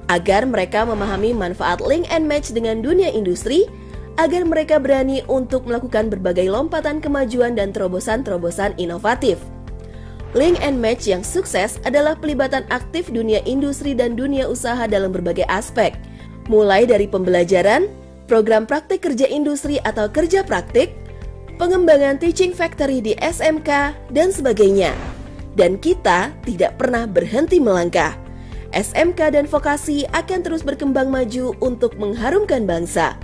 Agar mereka memahami manfaat link and match dengan dunia industri, agar mereka berani untuk melakukan berbagai lompatan kemajuan dan terobosan-terobosan inovatif. Link and match yang sukses adalah pelibatan aktif dunia industri dan dunia usaha dalam berbagai aspek, mulai dari pembelajaran, program praktik kerja industri atau kerja praktik, pengembangan teaching factory di SMK, dan sebagainya. Dan kita tidak pernah berhenti melangkah. SMK dan vokasi akan terus berkembang maju untuk mengharumkan bangsa.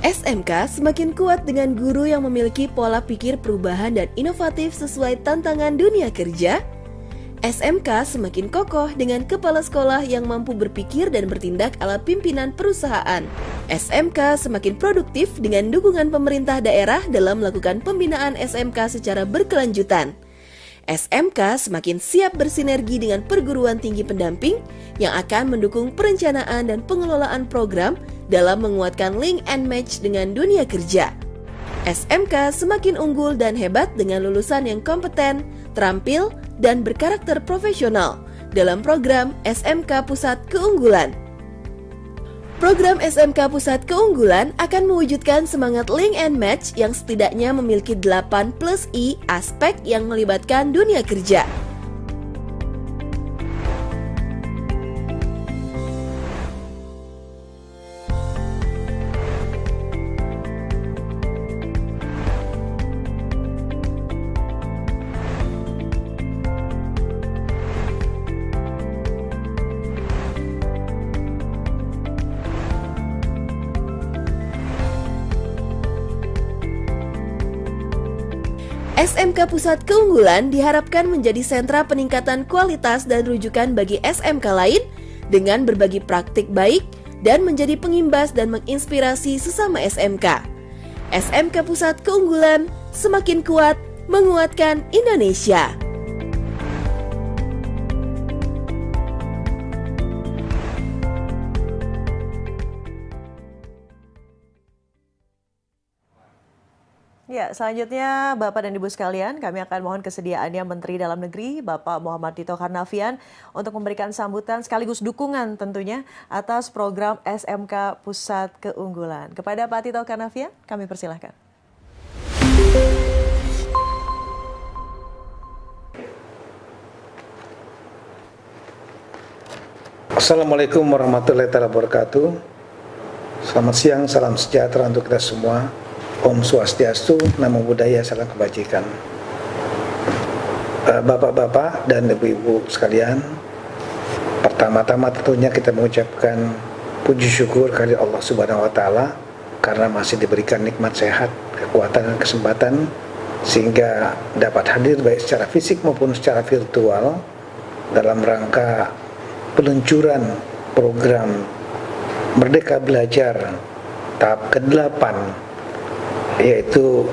SMK semakin kuat dengan guru yang memiliki pola pikir perubahan dan inovatif sesuai tantangan dunia kerja. SMK semakin kokoh dengan kepala sekolah yang mampu berpikir dan bertindak ala pimpinan perusahaan. SMK semakin produktif dengan dukungan pemerintah daerah dalam melakukan pembinaan SMK secara berkelanjutan. SMK semakin siap bersinergi dengan perguruan tinggi pendamping yang akan mendukung perencanaan dan pengelolaan program dalam menguatkan link and match dengan dunia kerja. SMK semakin unggul dan hebat dengan lulusan yang kompeten, terampil, dan berkarakter profesional dalam program SMK Pusat Keunggulan. Program SMK Pusat Keunggulan akan mewujudkan semangat link and match yang setidaknya memiliki 8+I aspek yang melibatkan dunia kerja. SMK Pusat Keunggulan diharapkan menjadi sentra peningkatan kualitas dan rujukan bagi SMK lain dengan berbagi praktik baik dan menjadi pengimbas dan menginspirasi sesama SMK. SMK Pusat Keunggulan semakin kuat menguatkan Indonesia. Ya, selanjutnya Bapak dan Ibu sekalian, kami akan mohon kesediaannya Menteri Dalam Negeri, Bapak Muhammad Tito Karnavian, untuk memberikan sambutan sekaligus dukungan tentunya atas program SMK Pusat Keunggulan. Kepada Pak Tito Karnavian, kami persilahkan. Assalamualaikum warahmatullahi wabarakatuh. Selamat siang, salam sejahtera untuk kita semua. Om Swastiastu, Namo Buddhaya, salam kebajikan. Bapak-bapak dan ibu-ibu sekalian, pertama-tama tentunya kita mengucapkan puji syukur kepada Allah Subhanahu wa Ta'ala karena masih diberikan nikmat sehat, kekuatan dan kesempatan sehingga dapat hadir baik secara fisik maupun secara virtual dalam rangka peluncuran program Merdeka Belajar tahap ke-8, yaitu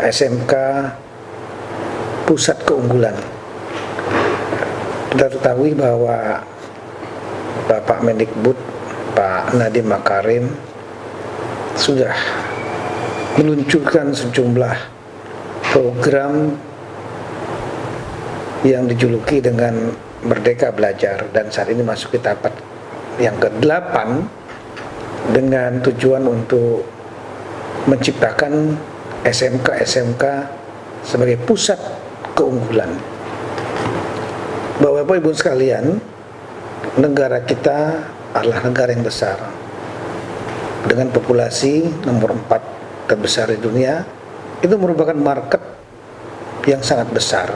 SMK Pusat Keunggulan. Kita ketahui bahwa Bapak Mendikbud Pak Nadiem Makarim sudah meluncurkan sejumlah program yang dijuluki dengan Merdeka Belajar, dan saat ini masuk ke tahap yang ke-8 dengan tujuan untuk menciptakan SMK-SMK sebagai pusat keunggulan. Bapak-bapak ibu sekalian, negara kita adalah negara yang besar dengan populasi nomor 4 terbesar di dunia. Itu merupakan market yang sangat besar.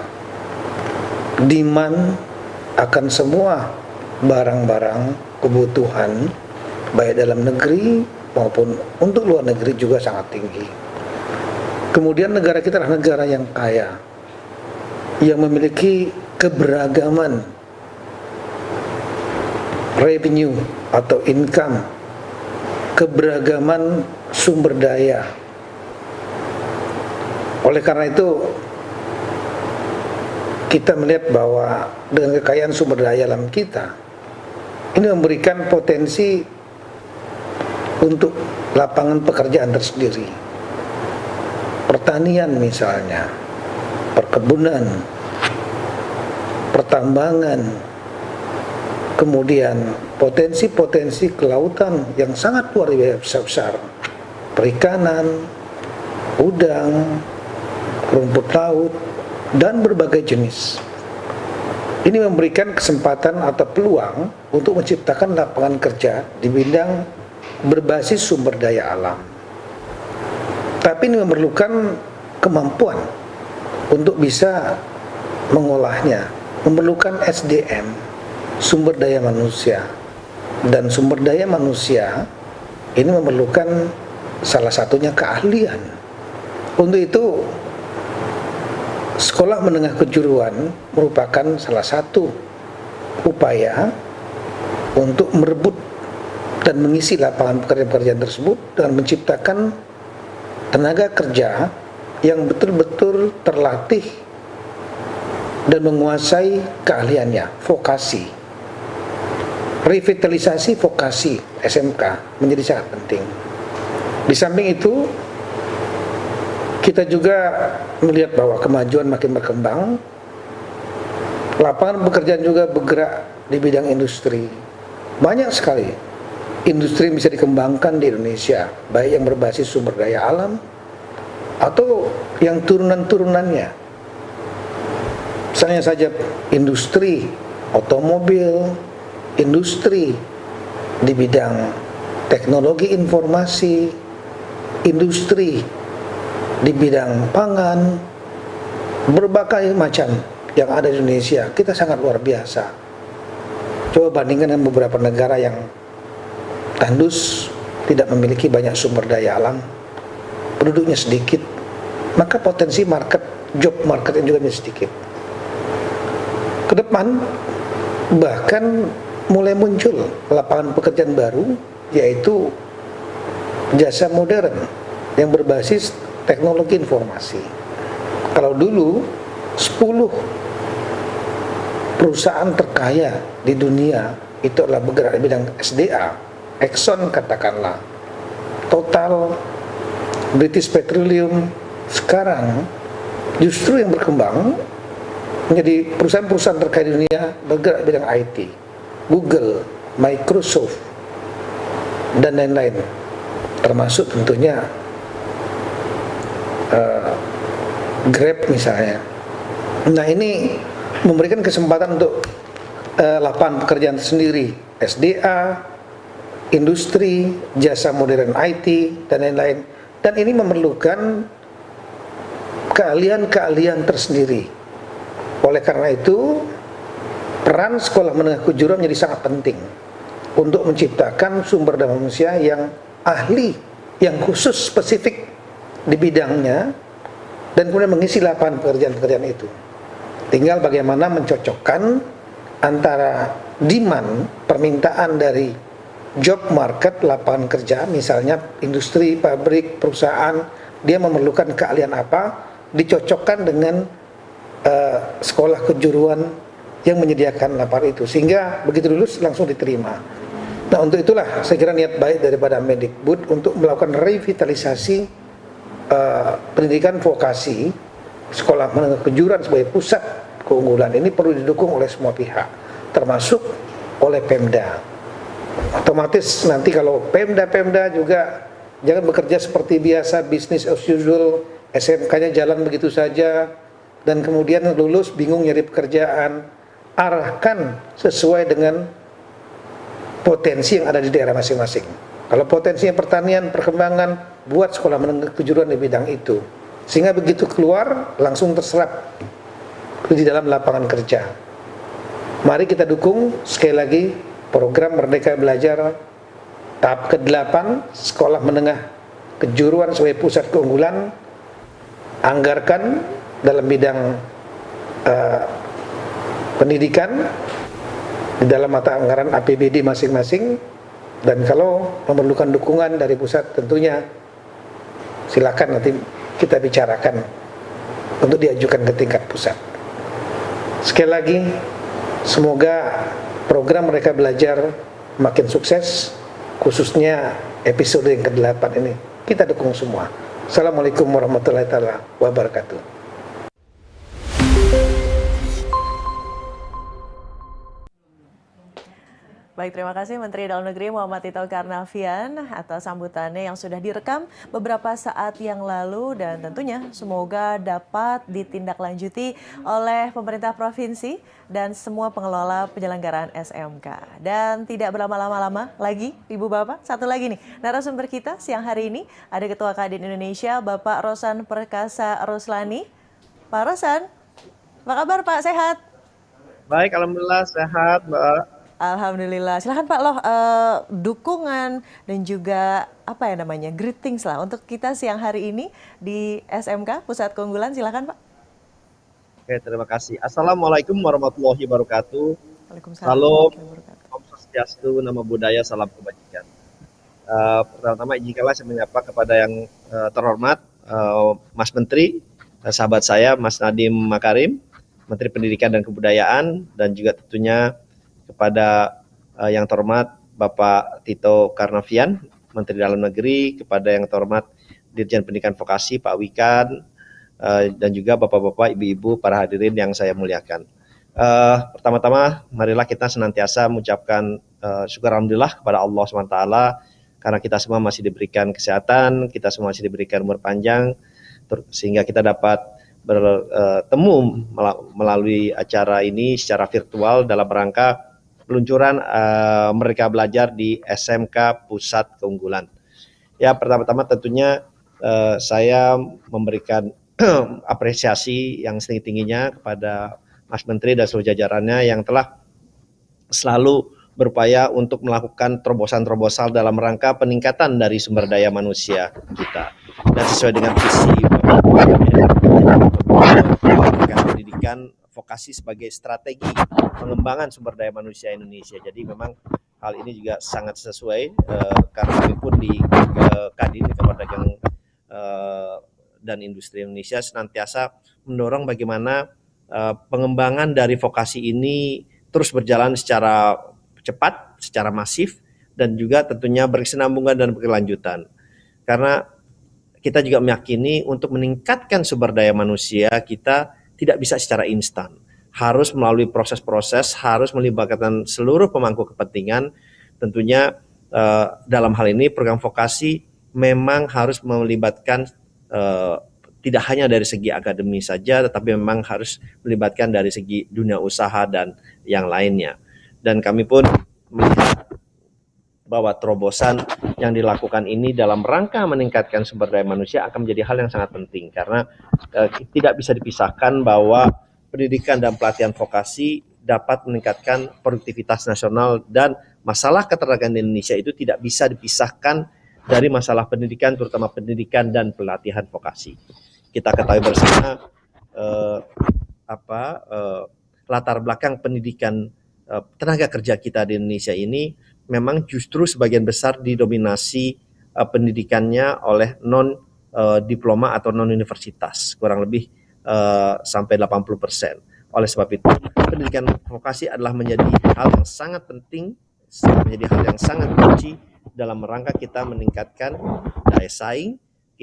Demand akan semua barang-barang kebutuhan baik dalam negeri maupun untuk luar negeri juga sangat tinggi. Kemudian negara kita adalah negara yang kaya, yang memiliki keberagaman revenue atau income, keberagaman sumber daya. Oleh karena itu, kita melihat bahwa dengan kekayaan sumber daya alam kita, ini memberikan potensi untuk lapangan pekerjaan tersendiri. Pertanian misalnya, perkebunan, pertambangan, kemudian potensi-potensi kelautan yang sangat luar biasa besar, perikanan, udang, rumput laut, dan berbagai jenis. Ini memberikan kesempatan atau peluang untuk menciptakan lapangan kerja di bidang berbasis sumber daya alam. Tapi ini memerlukan kemampuan untuk bisa mengolahnya, memerlukan SDM, sumber daya manusia. Dan sumber daya manusia ini memerlukan salah satunya keahlian. Untuk itu, sekolah menengah kejuruan merupakan salah satu upaya untuk merebut dan mengisi lapangan pekerjaan-pekerjaan tersebut dan menciptakan tenaga kerja yang betul-betul terlatih dan menguasai keahliannya, vokasi. Revitalisasi vokasi SMK menjadi sangat penting. Di samping itu, kita juga melihat bahwa kemajuan makin berkembang, lapangan pekerjaan juga bergerak di bidang industri. Banyak sekali industri yang bisa dikembangkan di Indonesia, baik yang berbasis sumber daya alam atau yang turunan-turunannya. Misalnya saja industri otomobil, industri di bidang teknologi informasi, industri di bidang pangan, berbagai macam yang ada di Indonesia. Kita sangat luar biasa. Coba bandingkan dengan beberapa negara yang tandus, tidak memiliki banyak sumber daya alam, penduduknya sedikit, maka potensi market, job marketnya juga menjadi sedikit. Ke depan bahkan mulai muncul lapangan pekerjaan baru, yaitu jasa modern yang berbasis teknologi informasi. Kalau dulu 10 perusahaan terkaya di dunia itu adalah bergerak di bidang SDA, Exxon katakanlah, Total, British Petroleum, sekarang justru yang berkembang menjadi perusahaan-perusahaan terkait di dunia bergerak di bidang IT, Google, Microsoft, dan lain-lain, termasuk tentunya Grab misalnya. Nah, ini memberikan kesempatan untuk lapangan pekerjaan sendiri, SDA, industri, jasa modern IT, dan lain-lain. Dan ini memerlukan keahlian-keahlian tersendiri. Oleh karena itu, peran sekolah menengah kejuruan menjadi sangat penting untuk menciptakan sumber daya manusia yang ahli, yang khusus spesifik di bidangnya, dan kemudian mengisi lapangan pekerjaan-pekerjaan itu. Tinggal bagaimana mencocokkan antara demand, permintaan dari job market, lapangan kerja, misalnya industri, pabrik, perusahaan, dia memerlukan keahlian apa, dicocokkan dengan sekolah kejuruan yang menyediakan lapangan itu, sehingga begitu lulus langsung diterima. Nah, untuk itulah saya kira niat baik daripada Mendikbud untuk melakukan revitalisasi pendidikan vokasi sekolah menengah kejuruan sebagai pusat keunggulan. Ini perlu didukung oleh semua pihak, termasuk oleh Pemda. Otomatis nanti kalau Pemda juga jangan bekerja seperti biasa, business as usual, SMK-nya jalan begitu saja, dan kemudian lulus bingung nyari pekerjaan. Arahkan sesuai dengan potensi yang ada di daerah masing-masing. Kalau potensinya pertanian, perkembangan, buat sekolah menengah kejuruan di bidang itu, sehingga begitu keluar langsung terserap di dalam lapangan kerja. Mari kita dukung sekali lagi program Merdeka Belajar tahap ke-8, sekolah menengah kejuruan sebagai pusat keunggulan. Anggarkan dalam bidang pendidikan di dalam mata anggaran APBD masing-masing, dan kalau memerlukan dukungan dari pusat tentunya silakan nanti kita bicarakan untuk diajukan ke tingkat pusat. Sekali lagi, semoga program Merdeka Belajar makin sukses, khususnya episode yang ke-8 ini. Kita dukung semua. Assalamualaikum warahmatullahi wabarakatuh. Baik, terima kasih Menteri Dalam Negeri Muhammad Tito Karnavian atas sambutannya yang sudah direkam beberapa saat yang lalu, dan tentunya semoga dapat ditindaklanjuti oleh pemerintah provinsi dan semua pengelola penyelenggaraan SMK. Dan tidak berlama-lama lagi, Ibu Bapak, satu lagi nih narasumber kita siang hari ini ada Ketua Kadin Indonesia Bapak Rosan Perkasa Ruslani. Pak Rosan, apa kabar Pak? Sehat? Baik, alhamdulillah sehat, Mbak. Alhamdulillah. Silakan Pak Loh, dukungan dan juga greetings lah untuk kita siang hari ini di SMK Pusat Keunggulan. Silakan Pak. Oke, terima kasih. Assalamualaikum warahmatullahi wabarakatuh. Waalaikumsalam. Salam, Om Swastiastu, Namo Buddhaya, salam kebajikan. Pertama-tama izinkanlah saya menyapa kepada yang terhormat Mas Menteri, sahabat saya Mas Nadiem Makarim, Menteri Pendidikan dan Kebudayaan, dan juga tentunya kepada yang terhormat Bapak Tito Karnavian, Menteri Dalam Negeri, kepada yang terhormat Dirjen Pendidikan Vokasi Pak Wikan, dan juga bapak-bapak, ibu-ibu, para hadirin yang saya muliakan. Pertama-tama marilah kita senantiasa mengucapkan syukur alhamdulillah kepada Allah SWT, karena kita semua masih diberikan kesehatan, kita semua masih diberikan umur panjang, sehingga kita dapat bertemu melalui acara ini secara virtual dalam rangka peluncuran Merdeka Belajar di SMK Pusat Keunggulan. Ya, pertama-tama tentunya saya memberikan apresiasi yang setinggi-tingginya kepada Mas Menteri dan seluruh jajarannya yang telah selalu berupaya untuk melakukan terobosan-terobosan dalam rangka peningkatan dari sumber daya manusia kita. Dan sesuai dengan visi pendidikan vokasi sebagai strategi pengembangan sumber daya manusia Indonesia. Jadi memang hal ini juga sangat sesuai karena kami pun di Kadin, Kamar Dagang dan Industri Indonesia senantiasa mendorong bagaimana pengembangan dari vokasi ini terus berjalan secara cepat, secara masif, dan juga tentunya berkesinambungan dan berkelanjutan. Karena kita juga meyakini untuk meningkatkan sumber daya manusia kita tidak bisa secara instan. Harus melalui proses-proses, harus melibatkan seluruh pemangku kepentingan. Tentunya dalam hal ini program vokasi memang harus melibatkan tidak hanya dari segi akademi saja, tetapi memang harus melibatkan dari segi dunia usaha dan yang lainnya. Dan kami pun melihat bahwa terobosan yang dilakukan ini dalam rangka meningkatkan sumber daya manusia akan menjadi hal yang sangat penting, karena tidak bisa dipisahkan bahwa pendidikan dan pelatihan vokasi dapat meningkatkan produktivitas nasional, dan masalah ketenagaan di Indonesia itu tidak bisa dipisahkan dari masalah pendidikan, terutama pendidikan dan pelatihan vokasi. Kita ketahui bersama latar belakang pendidikan tenaga kerja kita di Indonesia ini memang justru sebagian besar didominasi pendidikannya oleh non diploma atau non universitas, kurang lebih sampai 80%. Oleh sebab itu, pendidikan vokasi adalah menjadi hal yang sangat penting, menjadi hal yang sangat kunci dalam rangka kita meningkatkan daya saing,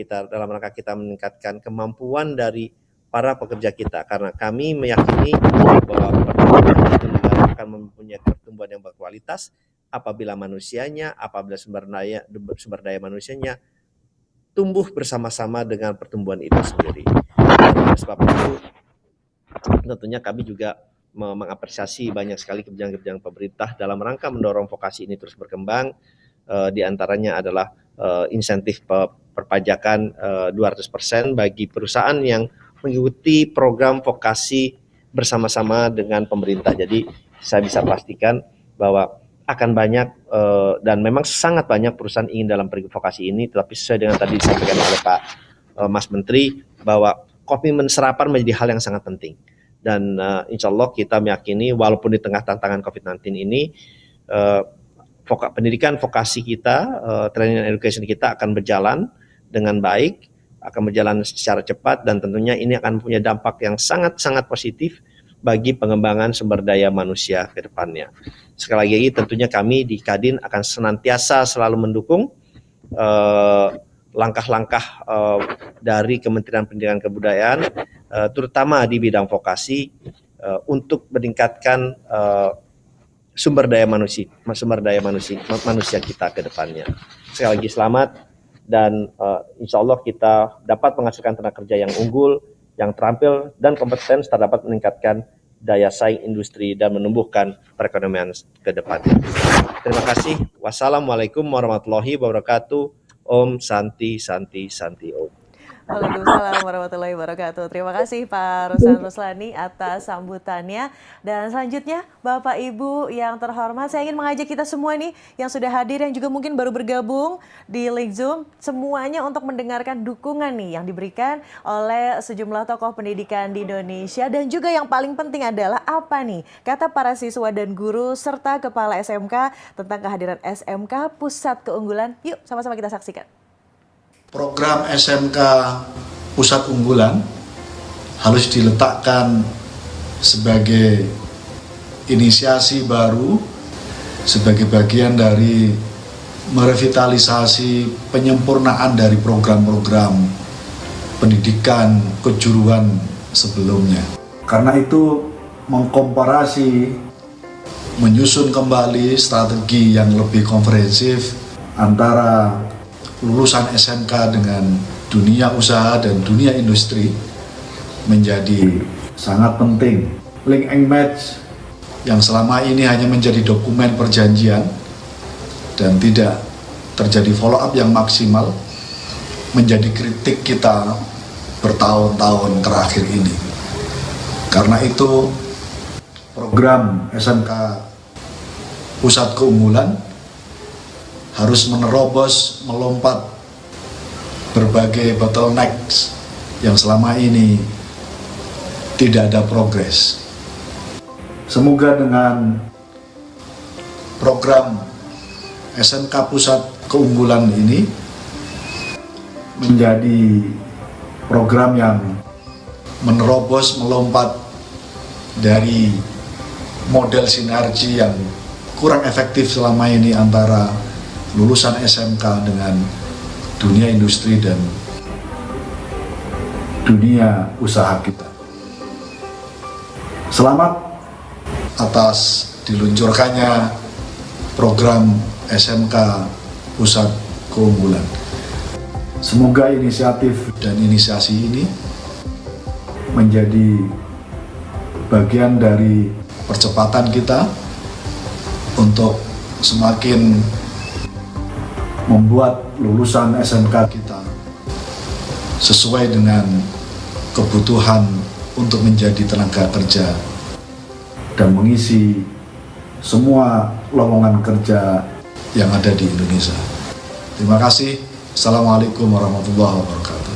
dalam rangka kita meningkatkan kemampuan dari para pekerja kita, karena kami meyakini bahwa pertumbuhan itu negara akan mempunyai pertumbuhan yang berkualitas apabila sumber daya manusianya tumbuh bersama-sama dengan pertumbuhan itu sendiri. Oleh sebab itu, tentunya kami juga mengapresiasi banyak sekali kebijakan-kebijakan pemerintah dalam rangka mendorong vokasi ini terus berkembang. Di antaranya adalah insentif perpajakan 200% bagi perusahaan yang mengikuti program vokasi bersama-sama dengan pemerintah. Jadi saya bisa pastikan bahwa akan banyak dan memang sangat banyak perusahaan ingin dalam vokasi ini, tetapi sesuai dengan tadi disampaikan oleh Pak Mas Menteri bahwa komitmen serapan menjadi hal yang sangat penting. Dan insya Allah kita meyakini walaupun di tengah tantangan COVID-19 ini pendidikan vokasi kita, training and education kita akan berjalan dengan baik, akan berjalan secara cepat, dan tentunya ini akan punya dampak yang sangat-sangat positif bagi pengembangan sumber daya manusia ke depannya. Sekali lagi tentunya kami di Kadin akan senantiasa selalu mendukung langkah-langkah dari Kementerian Pendidikan dan Kebudayaan, terutama di bidang vokasi, untuk meningkatkan sumber daya manusia kita ke depannya. Sekali lagi selamat, dan insya Allah kita dapat menghasilkan tenaga kerja yang unggul, yang terampil dan kompeten, serta dapat meningkatkan daya saing industri dan menumbuhkan perekonomian ke depannya. Terima kasih. Wassalamualaikum warahmatullahi wabarakatuh. Om Santi Santi Santi Om. Waalaikumsalam warahmatullahi wabarakatuh. Terima kasih Pak Ruslan Ruslani atas sambutannya. Dan selanjutnya Bapak Ibu yang terhormat, saya ingin mengajak kita semua nih yang sudah hadir, yang juga mungkin baru bergabung di link Zoom, semuanya untuk mendengarkan dukungan nih yang diberikan oleh sejumlah tokoh pendidikan di Indonesia. Dan juga yang paling penting adalah apa nih kata para siswa dan guru serta kepala SMK tentang kehadiran SMK Pusat Keunggulan. Yuk sama-sama kita saksikan. Program SMK Pusat Unggulan harus diletakkan sebagai inisiasi baru, sebagai bagian dari merevitalisasi penyempurnaan dari program-program pendidikan kejuruan sebelumnya. Karena itu mengkomparasi, menyusun kembali strategi yang lebih komprehensif antara lulusan SMK dengan dunia usaha dan dunia industri menjadi sangat penting. Link and match yang selama ini hanya menjadi dokumen perjanjian dan tidak terjadi follow up yang maksimal menjadi kritik kita bertahun-tahun terakhir ini. Karena itu program SMK Pusat Keunggulan harus menerobos, melompat berbagai bottlenecks yang selama ini tidak ada progres. Semoga dengan program SMK Pusat Keunggulan ini menjadi program yang menerobos, melompat dari model sinergi yang kurang efektif selama ini antara lulusan SMK dengan dunia industri dan dunia usaha kita. Selamat atas diluncurkannya program SMK Pusat Keunggulan. Semoga inisiatif dan inisiasi ini menjadi bagian dari percepatan kita untuk semakin membuat lulusan SMK kita sesuai dengan kebutuhan untuk menjadi tenaga kerja dan mengisi semua lowongan kerja yang ada di Indonesia. Terima kasih. Assalamualaikum warahmatullahi wabarakatuh.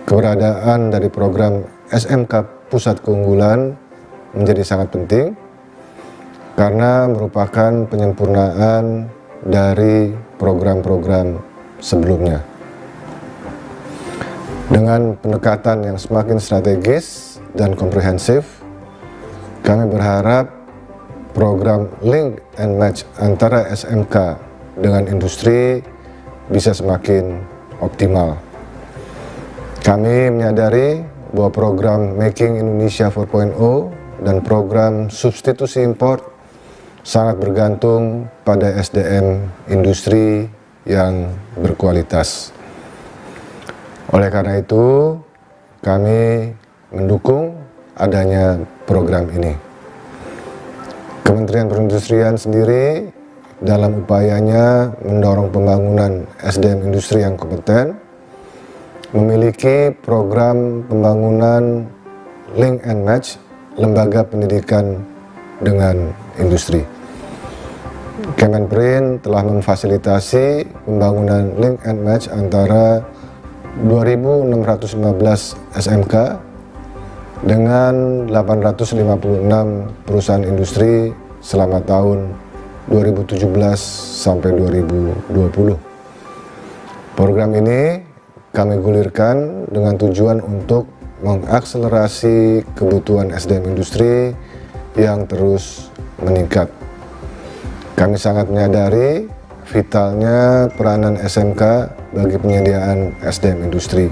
Keberadaan dari program SMK Pusat Keunggulan menjadi sangat penting karena merupakan penyempurnaan dari program-program sebelumnya. Dengan pendekatan yang semakin strategis dan komprehensif, kami berharap program Link and Match antara SMK dengan industri bisa semakin optimal. Kami menyadari bahwa program Making Indonesia 4.0 dan program substitusi import sangat bergantung pada SDM industri yang berkualitas. Oleh karena itu, kami mendukung adanya program ini. Kementerian Perindustrian sendiri dalam upayanya mendorong pembangunan SDM industri yang kompeten, memiliki program pembangunan Link and Match lembaga pendidikan dengan industri. Kemenperin telah memfasilitasi pembangunan Link and Match antara 2.615 SMK dengan 856 perusahaan industri selama tahun 2017 sampai 2020. Program ini kami gulirkan dengan tujuan untuk mengakselerasi kebutuhan SDM industri yang terus meningkat. Kami sangat menyadari vitalnya peranan SMK bagi penyediaan SDM industri.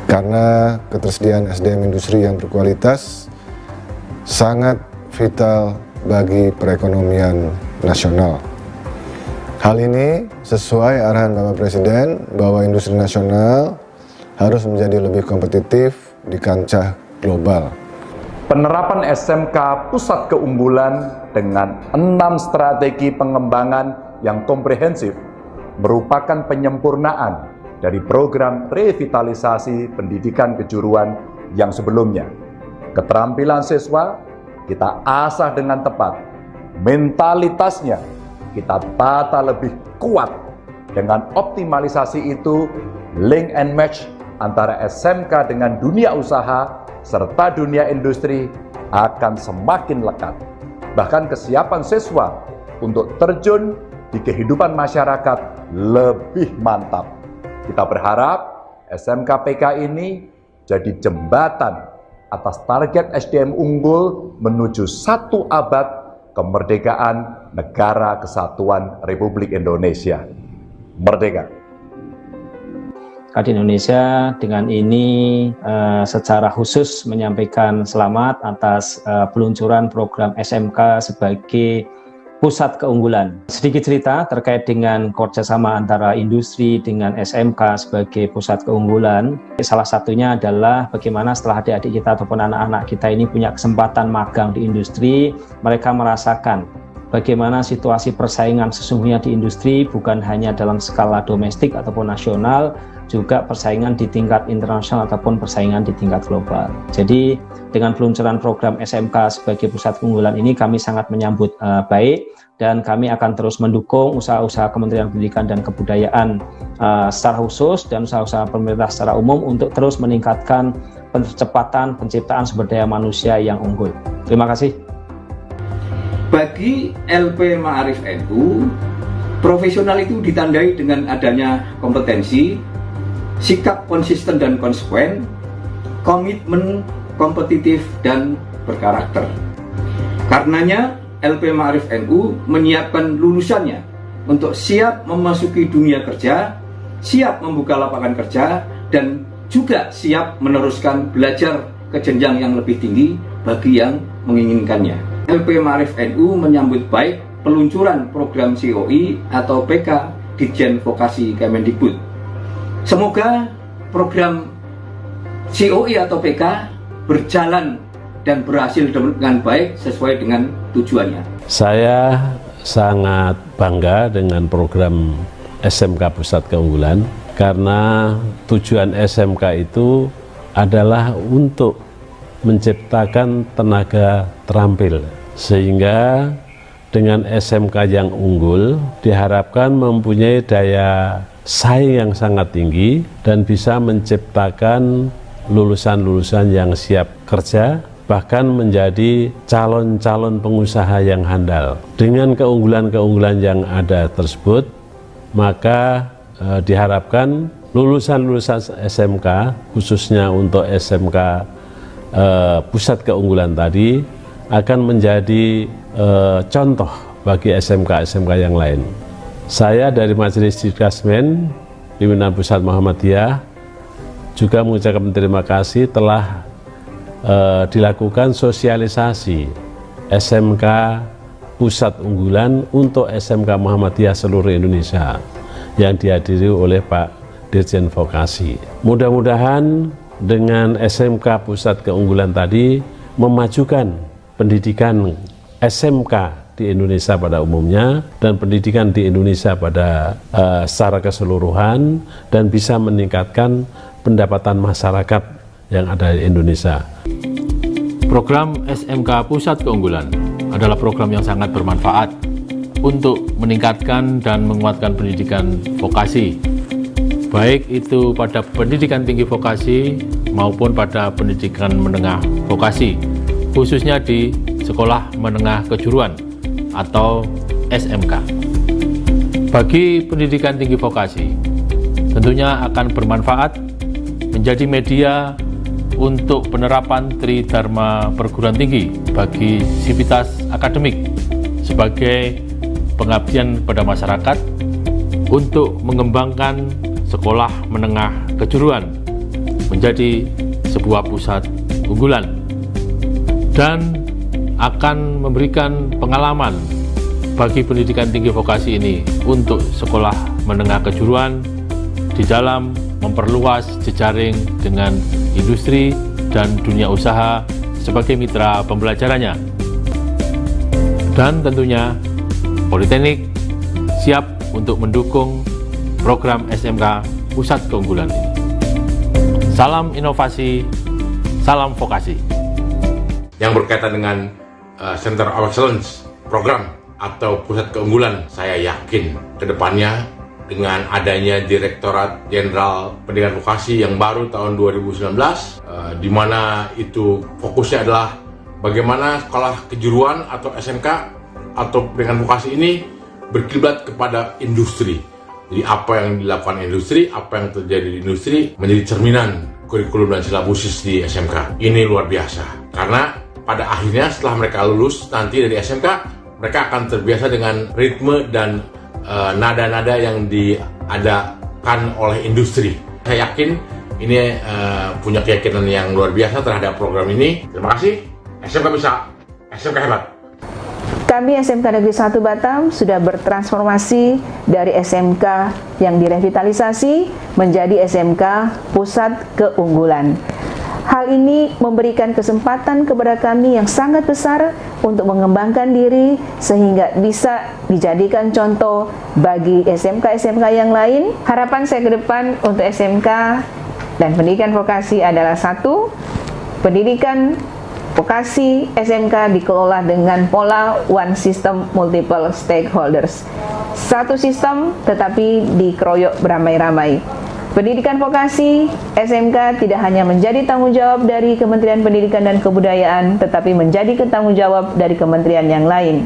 Karena ketersediaan SDM industri yang berkualitas sangat vital bagi perekonomian nasional. Hal ini sesuai arahan Bapak Presiden bahwa industri nasional harus menjadi lebih kompetitif di kancah global. Penerapan SMK Pusat Keunggulan dengan 6 strategi pengembangan yang komprehensif merupakan penyempurnaan dari program revitalisasi pendidikan kejuruan yang sebelumnya. Keterampilan siswa kita asah dengan tepat, mentalitasnya kita tata lebih kuat. Dengan optimalisasi itu, link and match antara SMK dengan dunia usaha serta dunia industri akan semakin lekat. Bahkan kesiapan siswa untuk terjun di kehidupan masyarakat lebih mantap. Kita berharap SMK PK ini jadi jembatan atas target SDM unggul menuju 1 abad kemerdekaan Negara Kesatuan Republik Indonesia. Merdeka! Di Indonesia dengan ini secara khusus menyampaikan selamat atas peluncuran program SMK sebagai pusat keunggulan. Sedikit cerita terkait dengan kerjasama antara industri dengan SMK sebagai pusat keunggulan. Salah satunya adalah bagaimana setelah adik-adik kita ataupun anak-anak kita ini punya kesempatan magang di industri, mereka merasakan bagaimana situasi persaingan sesungguhnya di industri bukan hanya dalam skala domestik ataupun nasional, juga persaingan di tingkat internasional ataupun persaingan di tingkat global. Jadi dengan peluncuran program SMK sebagai pusat keunggulan ini kami sangat menyambut baik, dan kami akan terus mendukung usaha-usaha Kementerian Pendidikan dan Kebudayaan secara khusus dan usaha-usaha pemerintah secara umum untuk terus meningkatkan percepatan penciptaan sumber daya manusia yang unggul. Terima kasih. Bagi LP Ma'arif NU, profesional itu ditandai dengan adanya kompetensi, sikap konsisten dan konsekuen, komitmen kompetitif dan berkarakter. Karenanya, LP Ma'arif NU menyiapkan lulusannya untuk siap memasuki dunia kerja, siap membuka lapangan kerja, dan juga siap meneruskan belajar ke jenjang yang lebih tinggi bagi yang menginginkannya. LP Ma'arif NU menyambut baik peluncuran program COI atau PK Ditjen Vokasi Kemendikbud. Semoga program COI atau PK berjalan dan berhasil dengan baik sesuai dengan tujuannya. Saya sangat bangga dengan program SMK Pusat Keunggulan karena tujuan SMK itu adalah untuk menciptakan tenaga terampil, sehingga dengan SMK yang unggul diharapkan mempunyai daya saing yang sangat tinggi dan bisa menciptakan lulusan-lulusan yang siap kerja, bahkan menjadi calon-calon pengusaha yang handal. Dengan keunggulan-keunggulan yang ada tersebut, maka diharapkan lulusan-lulusan SMK, khususnya untuk SMK Pusat Keunggulan tadi, akan menjadi contoh bagi SMK-SMK yang lain. Saya dari Majelis Dikasmen Pimpinan Pusat Muhammadiyah juga mengucapkan terima kasih telah dilakukan sosialisasi SMK Pusat Unggulan untuk SMK Muhammadiyah seluruh Indonesia yang dihadiri oleh Pak Dirjen Vokasi. Mudah-mudahan dengan SMK Pusat Keunggulan tadi memajukan pendidikan SMK di Indonesia pada umumnya dan pendidikan di Indonesia pada secara keseluruhan, dan bisa meningkatkan pendapatan masyarakat yang ada di Indonesia. Program SMK Pusat Keunggulan adalah program yang sangat bermanfaat untuk meningkatkan dan menguatkan pendidikan vokasi, baik itu pada pendidikan tinggi vokasi maupun pada pendidikan menengah vokasi, khususnya di Sekolah Menengah Kejuruan atau SMK. Bagi pendidikan tinggi vokasi, tentunya akan bermanfaat menjadi media untuk penerapan Tridharma Perguruan Tinggi bagi sivitas akademik sebagai pengabdian pada masyarakat untuk mengembangkan sekolah menengah kejuruan menjadi sebuah pusat unggulan, dan akan memberikan pengalaman bagi pendidikan tinggi vokasi ini untuk sekolah menengah kejuruan di dalam memperluas jejaring dengan industri dan dunia usaha sebagai mitra pembelajarannya. Dan tentunya Politeknik siap untuk mendukung program SMK Pusat Keunggulan ini. Salam inovasi, salam vokasi. Yang berkaitan dengan Center of Excellence program atau pusat keunggulan, saya yakin kedepannya dengan adanya Direktorat Jenderal Pendidikan Vokasi yang baru tahun 2019, di mana itu fokusnya adalah bagaimana sekolah kejuruan atau SMK atau pendidikan vokasi ini berkiblat kepada industri. Jadi apa yang dilakukan industri, apa yang terjadi di industri menjadi cerminan kurikulum dan silabusis di SMK. Ini luar biasa, karena pada akhirnya setelah mereka lulus nanti dari SMK, mereka akan terbiasa dengan ritme dan nada-nada yang diadakan oleh industri. Saya yakin ini punya keyakinan yang luar biasa terhadap program ini. Terima kasih. SMK bisa, SMK hebat. Kami SMK Negeri 1 Batam sudah bertransformasi dari SMK yang direvitalisasi menjadi SMK Pusat Keunggulan. Hal ini memberikan kesempatan kepada kami yang sangat besar untuk mengembangkan diri sehingga bisa dijadikan contoh bagi SMK-SMK yang lain. Harapan saya ke depan untuk SMK dan pendidikan vokasi adalah: satu, pendidikan vokasi SMK dikelola dengan pola one system multiple stakeholders. Satu sistem tetapi dikeroyok beramai-ramai. Pendidikan vokasi SMK tidak hanya menjadi tanggung jawab dari Kementerian Pendidikan dan Kebudayaan, tetapi menjadi tanggung jawab dari kementerian yang lain.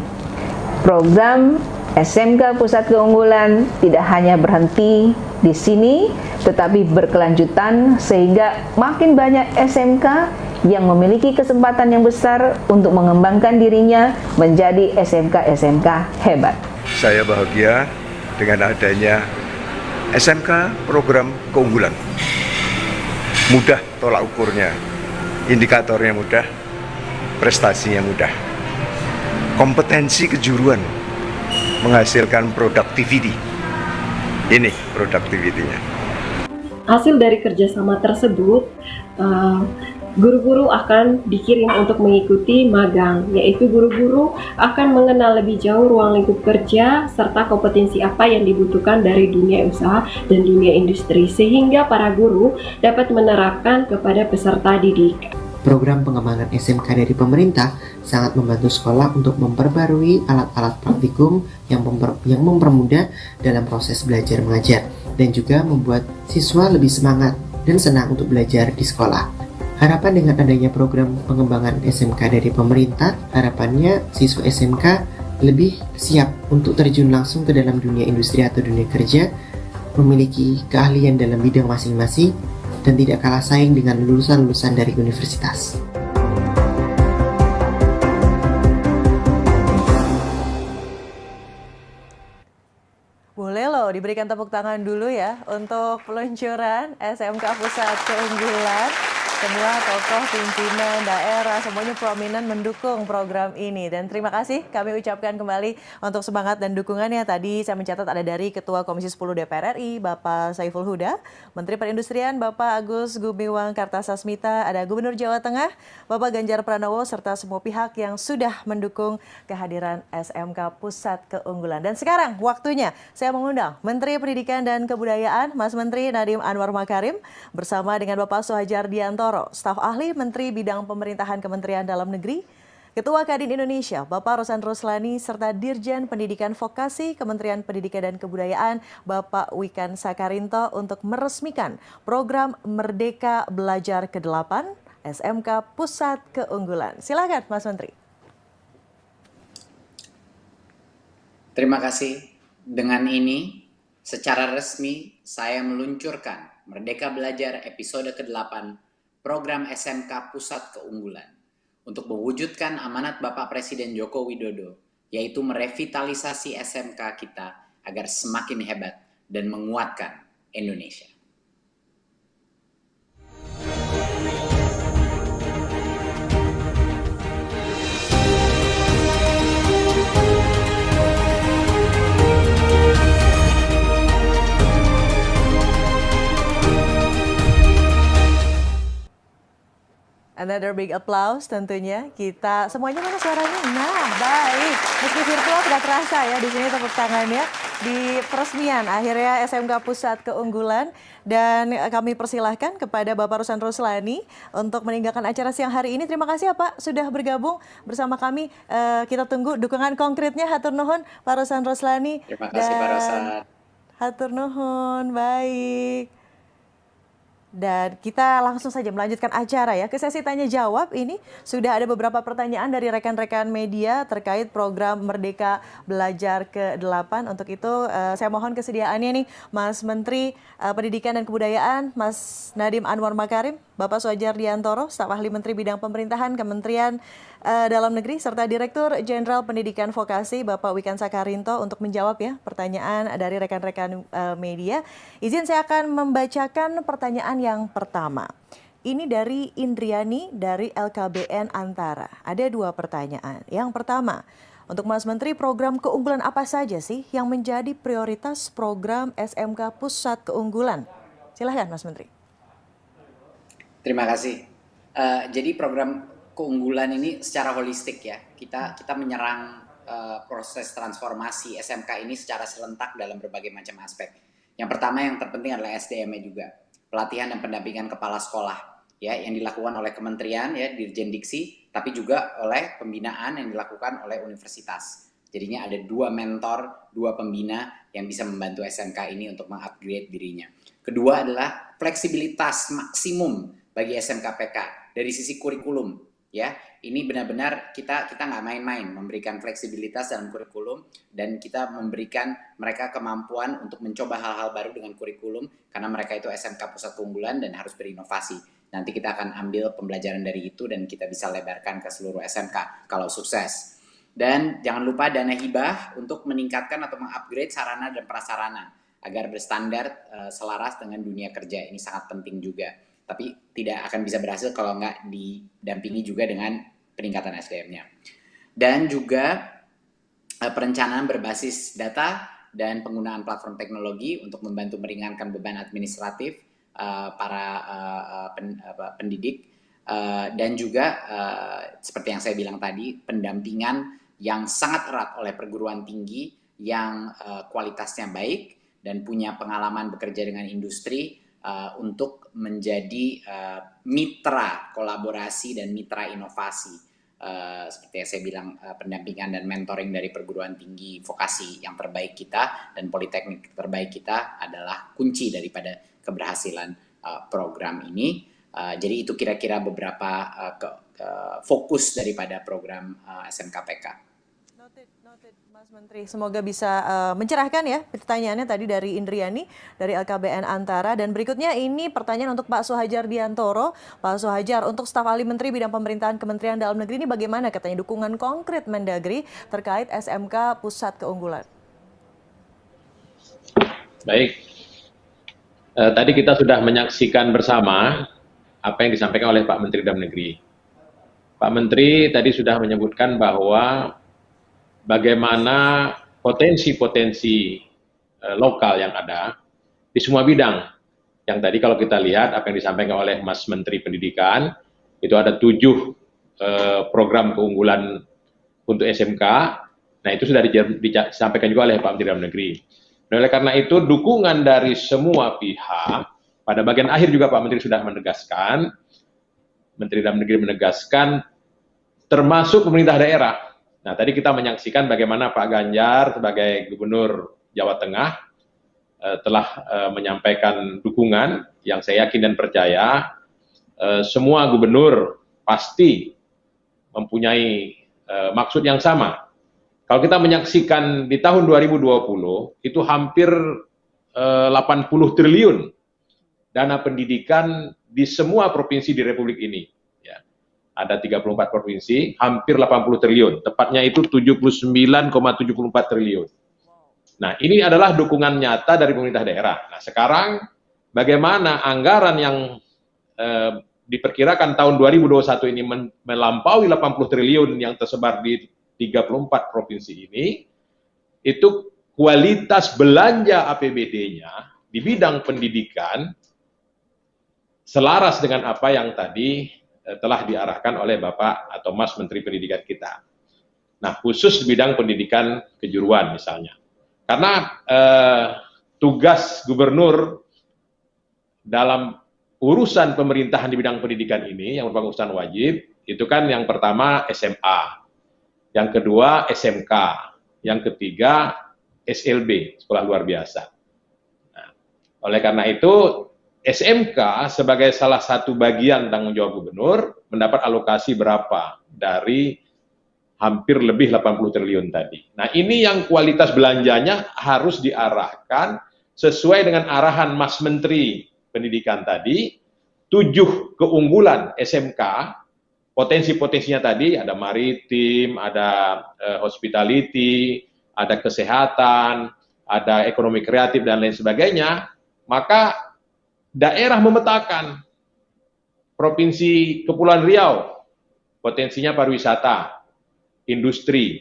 Program SMK Pusat Keunggulan tidak hanya berhenti di sini, tetapi berkelanjutan sehingga makin banyak SMK yang memiliki kesempatan yang besar untuk mengembangkan dirinya menjadi SMK-SMK hebat. Saya bahagia dengan adanya SMK program keunggulan. mudah tolak ukurnya, indikatornya mudah, prestasinya mudah. Kompetensi kejuruan menghasilkan productivity. Ini productivity-nya. Hasil dari kerjasama tersebut, guru-guru akan dikirim untuk mengikuti magang, yaitu guru-guru akan mengenal lebih jauh ruang lingkup kerja serta kompetensi apa yang dibutuhkan dari dunia usaha dan dunia industri, sehingga para guru dapat menerapkan kepada peserta didik. Program pengembangan SMK dari pemerintah sangat membantu sekolah untuk memperbarui alat-alat praktikum yang mempermudah dalam proses belajar mengajar dan juga membuat siswa lebih semangat dan senang untuk belajar di sekolah. Harapan dengan adanya program pengembangan SMK dari pemerintah, harapannya siswa SMK lebih siap untuk terjun langsung ke dalam dunia industri atau dunia kerja, memiliki keahlian dalam bidang masing-masing, dan tidak kalah saing dengan lulusan-lulusan dari universitas. Boleh loh diberikan tepuk tangan dulu ya untuk peluncuran SMK Pusat Keunggulan. Semua tokoh pimpinan daerah, semuanya prominent mendukung program ini. Dan terima kasih kami ucapkan kembali untuk semangat dan dukungannya. Tadi saya mencatat ada dari Ketua Komisi 10 DPR RI, Bapak Saiful Huda, Menteri Perindustrian, Bapak Agus Gumiwang Kartasasmita, ada Gubernur Jawa Tengah, Bapak Ganjar Pranowo, serta semua pihak yang sudah mendukung kehadiran SMK Pusat Keunggulan. Dan sekarang waktunya saya mengundang Menteri Pendidikan dan Kebudayaan, Mas Menteri Nadiem Anwar Makarim, bersama dengan Bapak Sohajar Diantoro, staf ahli Menteri Bidang Pemerintahan Kementerian Dalam Negeri, Ketua Kadin Indonesia, Bapak Rosan Roslani, serta Dirjen Pendidikan Vokasi Kementerian Pendidikan dan Kebudayaan, Bapak Wikan Sakarinto, untuk meresmikan program Merdeka Belajar ke-8 SMK Pusat Keunggulan. Silakan Mas Menteri. Terima kasih. Dengan ini, secara resmi saya meluncurkan Merdeka Belajar episode ke-8 program SMK Pusat Keunggulan untuk mewujudkan amanat Bapak Presiden Joko Widodo, yaitu merevitalisasi SMK kita agar semakin hebat dan menguatkan Indonesia. Another big applause tentunya. Kita semuanya mana suaranya? Nah, baik. Meski virtual tidak terasa ya di sini tepuk tangannya di peresmian akhirnya SMK Pusat Keunggulan, dan kami persilahkan kepada Bapak Rosan Roslani untuk meninggalkan acara siang hari ini. Terima kasih ya Pak sudah bergabung bersama kami. Kita tunggu dukungan konkretnya. Hatur nuhun Pak Rosan Roslani. Terima kasih Pak Rosan. Hatur nuhun. Baik. Dan kita langsung saja melanjutkan acara ya. Ke sesi tanya jawab ini sudah ada beberapa pertanyaan dari rekan-rekan media terkait program Merdeka Belajar ke-8. Untuk itu saya mohon kesediaannya nih Mas Menteri Pendidikan dan Kebudayaan, Mas Nadiem Anwar Makarim, Bapak Sohajar Diantoro, staf ahli Menteri Bidang Pemerintahan Kementerian Dalam Negeri, serta Direktur Jenderal Pendidikan Vokasi, Bapak Wikan Sakarinto, untuk menjawab ya pertanyaan dari rekan-rekan media. Izin saya akan membacakan pertanyaan yang pertama. Ini dari Indriani dari LKBN Antara. Ada dua pertanyaan. Yang pertama, untuk Mas Menteri, program keunggulan apa saja sih yang menjadi prioritas program SMK Pusat Keunggulan? Silahkan Mas Menteri. Terima kasih. Jadi program keunggulan ini secara holistik ya. Kita menyerang proses transformasi SMK ini secara serentak dalam berbagai macam aspek. Yang pertama yang terpenting adalah SDM-nya juga. Pelatihan dan pendampingan kepala sekolah ya yang dilakukan oleh kementerian ya, Dirjen Diksi, tapi juga oleh pembinaan yang dilakukan oleh universitas. Jadinya ada dua mentor, dua pembina yang bisa membantu SMK ini untuk mengupgrade dirinya. Kedua adalah fleksibilitas maksimum bagi SMK PK dari sisi kurikulum ya. Ini benar-benar kita nggak main-main memberikan fleksibilitas dalam kurikulum, dan kita memberikan mereka kemampuan untuk mencoba hal-hal baru dengan kurikulum karena mereka itu SMK Pusat Keunggulan dan harus berinovasi. Nanti kita akan ambil pembelajaran dari itu dan kita bisa lebarkan ke seluruh SMK kalau sukses. Dan jangan lupa dana hibah untuk meningkatkan atau mengupgrade sarana dan prasarana agar berstandar selaras dengan dunia kerja. Ini sangat penting juga. tapi tidak akan bisa berhasil kalau nggak didampingi juga dengan peningkatan SDM-nya. Dan juga perencanaan berbasis data dan penggunaan platform teknologi untuk membantu meringankan beban administratif para pendidik, dan juga seperti yang saya bilang tadi, pendampingan yang sangat erat oleh perguruan tinggi yang kualitasnya baik dan punya pengalaman bekerja dengan industri untuk menjadi mitra kolaborasi dan mitra inovasi. Seperti yang saya bilang, pendampingan dan mentoring dari perguruan tinggi vokasi yang terbaik kita dan politeknik terbaik kita adalah kunci daripada keberhasilan program ini. Jadi itu kira-kira beberapa fokus daripada program SMKPK. Noted, Mas Menteri. Semoga bisa mencerahkan ya pertanyaannya tadi dari Indriani dari LKBN Antara. Dan berikutnya ini pertanyaan untuk Pak Suhajar Diantoro. Pak Suhajar, untuk staf ahli Menteri bidang pemerintahan Kementerian Dalam Negeri ini bagaimana katanya dukungan konkret Mendagri terkait SMK Pusat Keunggulan? Baik, tadi kita sudah menyaksikan bersama apa yang disampaikan oleh Pak Menteri Dalam Negeri. Pak Menteri tadi sudah menyebutkan bahwa bagaimana potensi-potensi lokal yang ada di semua bidang. Yang tadi kalau kita lihat apa yang disampaikan oleh Mas Menteri Pendidikan, itu ada 7 program keunggulan untuk SMK. Nah, itu sudah disampaikan juga oleh Pak Menteri Dalam Negeri. Nah, oleh karena itu, dukungan dari semua pihak, pada bagian akhir juga Pak Menteri sudah menegaskan, Menteri Dalam Negeri menegaskan, termasuk pemerintah daerah. Nah, tadi kita menyaksikan bagaimana Pak Ganjar sebagai Gubernur Jawa Tengah telah menyampaikan dukungan yang saya yakin dan percaya semua gubernur pasti mempunyai maksud yang sama. Kalau kita menyaksikan di tahun 2020 itu hampir 80 triliun dana pendidikan di semua provinsi di Republik ini. Ada 34 provinsi, hampir 80 triliun. Tepatnya itu 79,74 triliun. Nah, ini adalah dukungan nyata dari pemerintah daerah. Nah, sekarang bagaimana anggaran yang diperkirakan tahun 2021 ini melampaui 80 triliun yang tersebar di 34 provinsi ini, itu kualitas belanja APBD-nya di bidang pendidikan selaras dengan apa yang tadi telah diarahkan oleh Bapak atau Mas Menteri Pendidikan kita. Nah, khusus di bidang pendidikan kejuruan misalnya. Karena tugas gubernur dalam urusan pemerintahan di bidang pendidikan ini, yang merupakan urusan wajib, itu kan yang pertama SMA, yang kedua SMK, yang ketiga SLB, sekolah luar biasa. Nah, oleh karena itu, SMK sebagai salah satu bagian tanggung jawab gubernur mendapat alokasi berapa dari hampir lebih 80 triliun tadi. Nah, ini yang kualitas belanjanya harus diarahkan sesuai dengan arahan Mas Menteri Pendidikan tadi, 7 keunggulan SMK, potensi-potensinya tadi ada maritim, ada hospitality, ada kesehatan, ada ekonomi kreatif dan lain sebagainya, maka daerah memetakan Provinsi Kepulauan Riau, potensinya pariwisata, industri.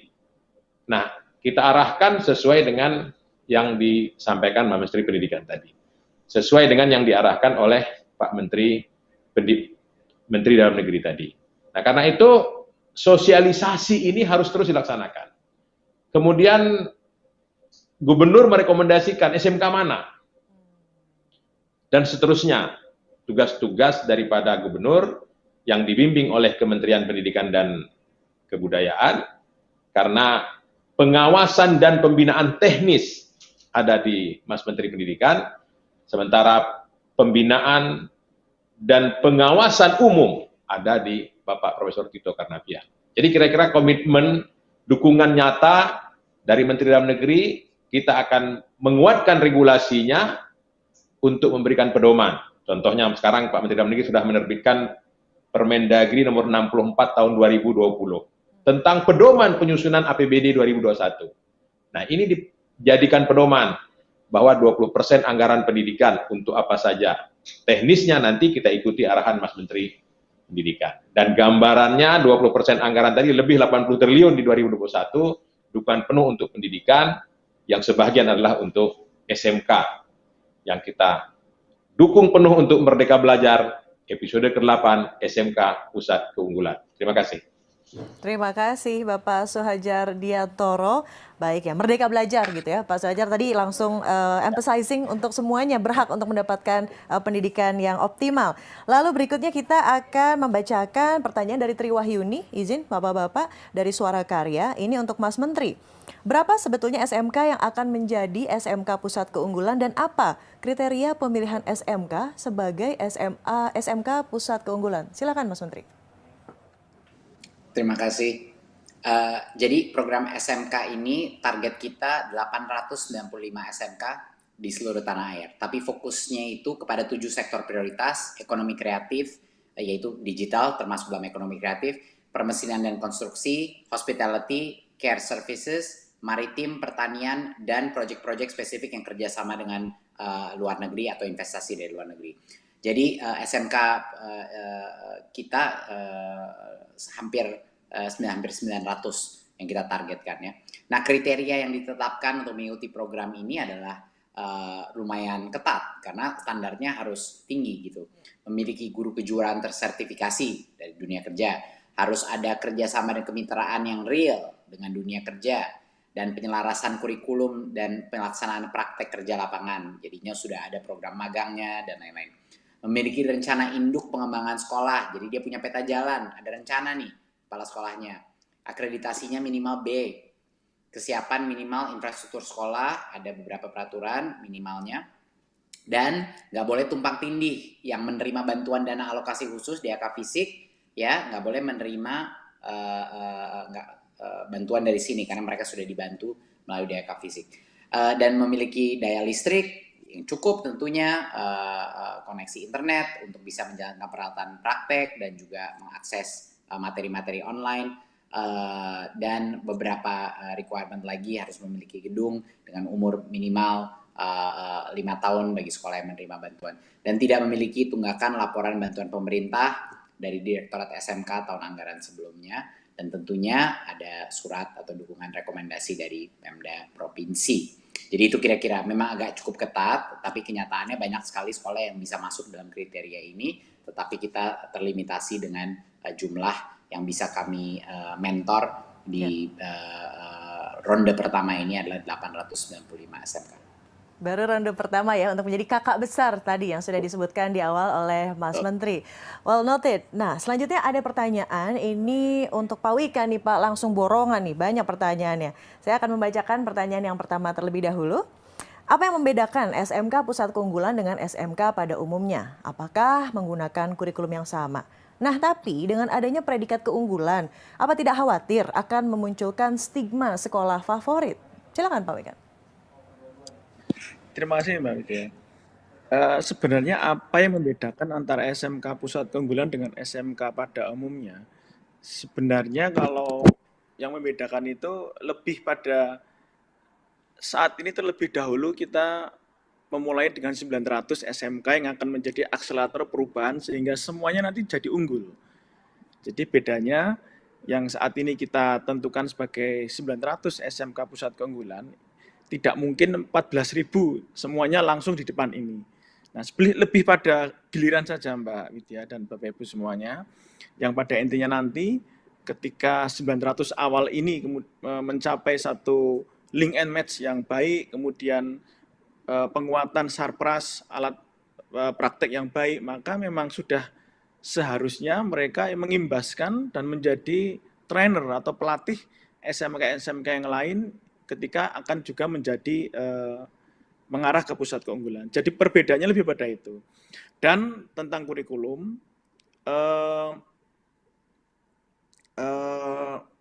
Nah, kita arahkan sesuai dengan yang disampaikan Pak Menteri Pendidikan tadi. Sesuai dengan yang diarahkan oleh Pak Menteri Dalam Negeri tadi. Nah, karena itu sosialisasi ini harus terus dilaksanakan. Kemudian Gubernur merekomendasikan SMK mana? Dan seterusnya, tugas-tugas daripada gubernur yang dibimbing oleh Kementerian Pendidikan dan Kebudayaan, karena pengawasan dan pembinaan teknis ada di Mas Menteri Pendidikan, sementara pembinaan dan pengawasan umum ada di Bapak Profesor Tito Karnavian. Jadi kira-kira komitmen dukungan nyata dari Menteri Dalam Negeri, kita akan menguatkan regulasinya untuk memberikan pedoman. Contohnya sekarang Pak Menteri Dalam Negeri sudah menerbitkan Permendagri nomor 64 tahun 2020 tentang pedoman penyusunan APBD 2021. Nah, ini dijadikan pedoman bahwa 20% anggaran pendidikan untuk apa saja. Teknisnya nanti kita ikuti arahan Mas Menteri Pendidikan. Dan gambarannya 20% anggaran tadi lebih 80 triliun di 2021, dukungan penuh untuk pendidikan, yang sebagian adalah untuk SMK, yang kita dukung penuh untuk Merdeka Belajar, episode ke-8, SMK Pusat Keunggulan. Terima kasih. Terima kasih Bapak Suhajar Diantoro. Baik ya, Merdeka Belajar gitu ya Pak Suhajar, tadi langsung emphasizing untuk semuanya berhak untuk mendapatkan pendidikan yang optimal. Lalu berikutnya kita akan membacakan pertanyaan dari Tri Wahyuni, izin Bapak-Bapak, dari Suara Karya, ini untuk Mas Menteri. Berapa sebetulnya SMK yang akan menjadi SMK Pusat Keunggulan dan apa kriteria pemilihan SMK sebagai SMK Pusat Keunggulan? Silakan Mas Menteri. Terima kasih. Jadi program SMK ini target kita 895 SMK di seluruh tanah air. Tapi fokusnya itu kepada 7 sektor prioritas, ekonomi kreatif, yaitu digital termasuk dalam ekonomi kreatif, permesinan dan konstruksi, hospitality, care services, maritim, pertanian, dan proyek-proyek spesifik yang kerjasama dengan luar negeri atau investasi dari luar negeri. Jadi SMK kita hampir 900 yang kita targetkan ya. Nah, kriteria yang ditetapkan untuk mengikuti program ini adalah lumayan ketat karena standarnya harus tinggi gitu. Memiliki guru kejuaraan tersertifikasi dari dunia kerja, harus ada kerjasama dan kemitraan yang real dengan dunia kerja, dan penyelarasan kurikulum dan pelaksanaan praktek kerja lapangan. Jadinya sudah ada program magangnya dan lain-lain. Memiliki rencana induk pengembangan sekolah, jadi dia punya peta jalan, ada rencana nih kepala sekolahnya. Akreditasinya minimal B, kesiapan minimal infrastruktur sekolah, ada beberapa peraturan minimalnya, dan nggak boleh tumpang tindih. Yang menerima bantuan dana alokasi khusus DAK fisik, ya nggak boleh menerima bantuan dari sini karena mereka sudah dibantu melalui DAK fisik. Dan memiliki daya listrik yang cukup tentunya, koneksi internet untuk bisa menjalankan peralatan praktek dan juga mengakses materi-materi online, dan beberapa requirement lagi harus memiliki gedung dengan umur minimal 5 tahun bagi sekolah yang menerima bantuan dan tidak memiliki tunggakan laporan bantuan pemerintah dari Direktorat SMK tahun anggaran sebelumnya, dan tentunya ada surat atau dukungan rekomendasi dari Pemda Provinsi. Jadi itu kira-kira memang agak cukup ketat, tapi kenyataannya banyak sekali sekolah yang bisa masuk dalam kriteria ini, tetapi kita terlimitasi dengan jumlah yang bisa kami mentor di ronde pertama ini adalah 895 SMK. Baru ronde pertama ya untuk menjadi kakak besar tadi yang sudah disebutkan di awal oleh Mas Menteri. Well noted. Nah selanjutnya ada pertanyaan ini untuk Pak Wika nih Pak, langsung borongan nih, banyak pertanyaannya. Saya akan membacakan pertanyaan yang pertama terlebih dahulu. Apa yang membedakan SMK Pusat Keunggulan dengan SMK pada umumnya? Apakah menggunakan kurikulum yang sama? Nah tapi dengan adanya predikat keunggulan, apa tidak khawatir akan memunculkan stigma sekolah favorit? Silakan Pak Wika. Terima kasih Mbak Widya. Sebenarnya apa yang membedakan antara SMK Pusat Keunggulan dengan SMK pada umumnya? Sebenarnya kalau yang membedakan itu lebih pada saat ini terlebih dahulu kita memulai dengan 900 SMK yang akan menjadi akselerator perubahan sehingga semuanya nanti jadi unggul. Jadi bedanya yang saat ini kita tentukan sebagai 900 SMK Pusat Keunggulan, tidak mungkin 14.000 semuanya langsung di depan ini. Nah, lebih pada giliran saja Mbak Widya dan Bapak Ibu semuanya, yang pada intinya nanti ketika 900 awal ini mencapai satu link and match yang baik, kemudian penguatan sarpras, alat praktek yang baik, maka memang sudah seharusnya mereka mengimbaskan dan menjadi trainer atau pelatih SMK-SMK yang lain ketika akan juga menjadi mengarah ke pusat keunggulan. Jadi perbedaannya lebih pada itu. Dan tentang kurikulum,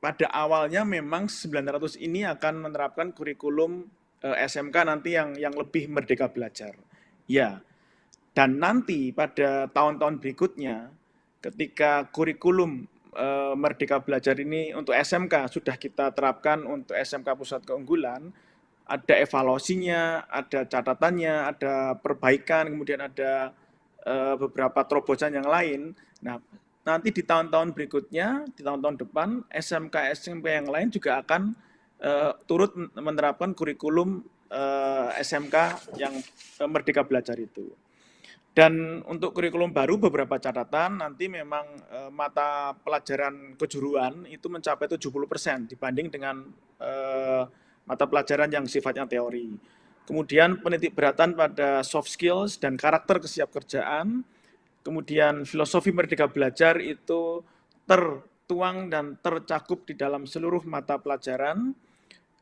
pada awalnya memang 900 ini akan menerapkan kurikulum SMK nanti yang lebih merdeka belajar. Ya, dan nanti pada tahun-tahun berikutnya ketika kurikulum Merdeka Belajar ini untuk SMK sudah kita terapkan untuk SMK Pusat Keunggulan, ada evaluasinya, ada catatannya, ada perbaikan, kemudian ada beberapa terobosan yang lain. Nah, nanti di tahun-tahun berikutnya, di tahun-tahun depan, SMK yang lain juga akan turut menerapkan kurikulum SMK yang Merdeka Belajar itu. Dan untuk kurikulum baru beberapa catatan, nanti memang mata pelajaran kejuruan itu mencapai 70% dibanding dengan mata pelajaran yang sifatnya teori. Kemudian penitikberatan pada soft skills dan karakter kesiapkerjaan. Kemudian filosofi Merdeka Belajar itu tertuang dan tercakup di dalam seluruh mata pelajaran.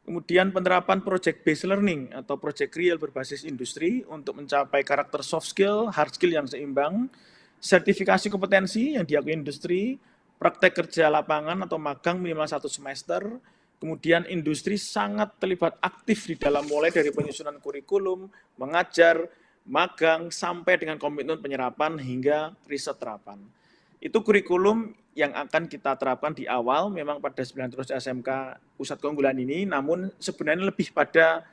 Kemudian penerapan project based learning atau project real berbasis industri untuk mencapai karakter soft skill, hard skill yang seimbang. Sertifikasi kompetensi yang diakui industri, praktek kerja lapangan atau magang minimal 1 semester. Kemudian industri sangat terlibat aktif di dalam mulai dari penyusunan kurikulum, mengajar, magang, sampai dengan komitmen penyerapan hingga riset terapan. Itu kurikulum yang akan kita terapkan di awal, memang pada 9 terus SMK Pusat Keunggulan ini, namun sebenarnya lebih pada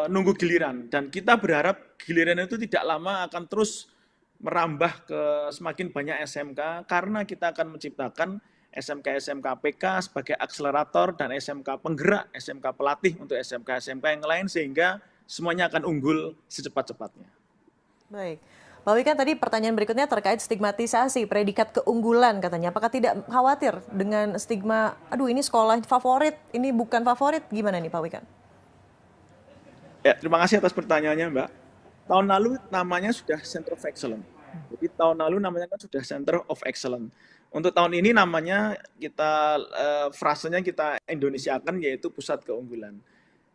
nunggu giliran. Dan kita berharap giliran itu tidak lama akan terus merambah ke semakin banyak SMK, karena kita akan menciptakan SMK-SMK PK sebagai akselerator dan SMK penggerak, SMK pelatih untuk SMK-SMK yang lain, sehingga semuanya akan unggul secepat-cepatnya. Baik. Pak Wikan, tadi pertanyaan berikutnya terkait stigmatisasi predikat keunggulan katanya. Apakah tidak khawatir dengan stigma, aduh ini sekolah favorit, ini bukan favorit, gimana nih Pak Wikan? Ya, terima kasih atas pertanyaannya Mbak. Tahun lalu namanya sudah Center of Excellence. Jadi tahun lalu namanya kan sudah Center of Excellence. Untuk tahun ini namanya kita, frasenya kita Indonesiakan, yaitu Pusat Keunggulan.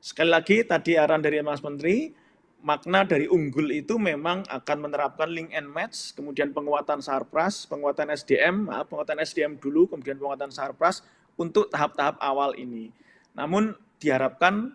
Sekali lagi tadi arahan dari Mas Menteri, makna dari unggul itu memang akan menerapkan link and match, kemudian penguatan sarpras, penguatan SDM dulu, kemudian penguatan sarpras untuk tahap-tahap awal ini. Namun diharapkan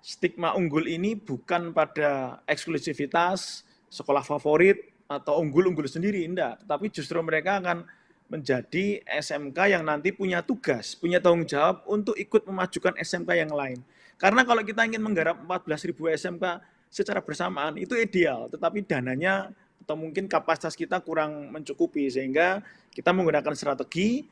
stigma unggul ini bukan pada eksklusivitas, sekolah favorit, atau unggul-unggul sendiri, enggak. Tetapi justru mereka akan menjadi SMK yang nanti punya tugas, punya tanggung jawab untuk ikut memajukan SMK yang lain. Karena kalau kita ingin menggarap 14.000 SMK secara bersamaan, itu ideal, tetapi dananya atau mungkin kapasitas kita kurang mencukupi, sehingga kita menggunakan strategi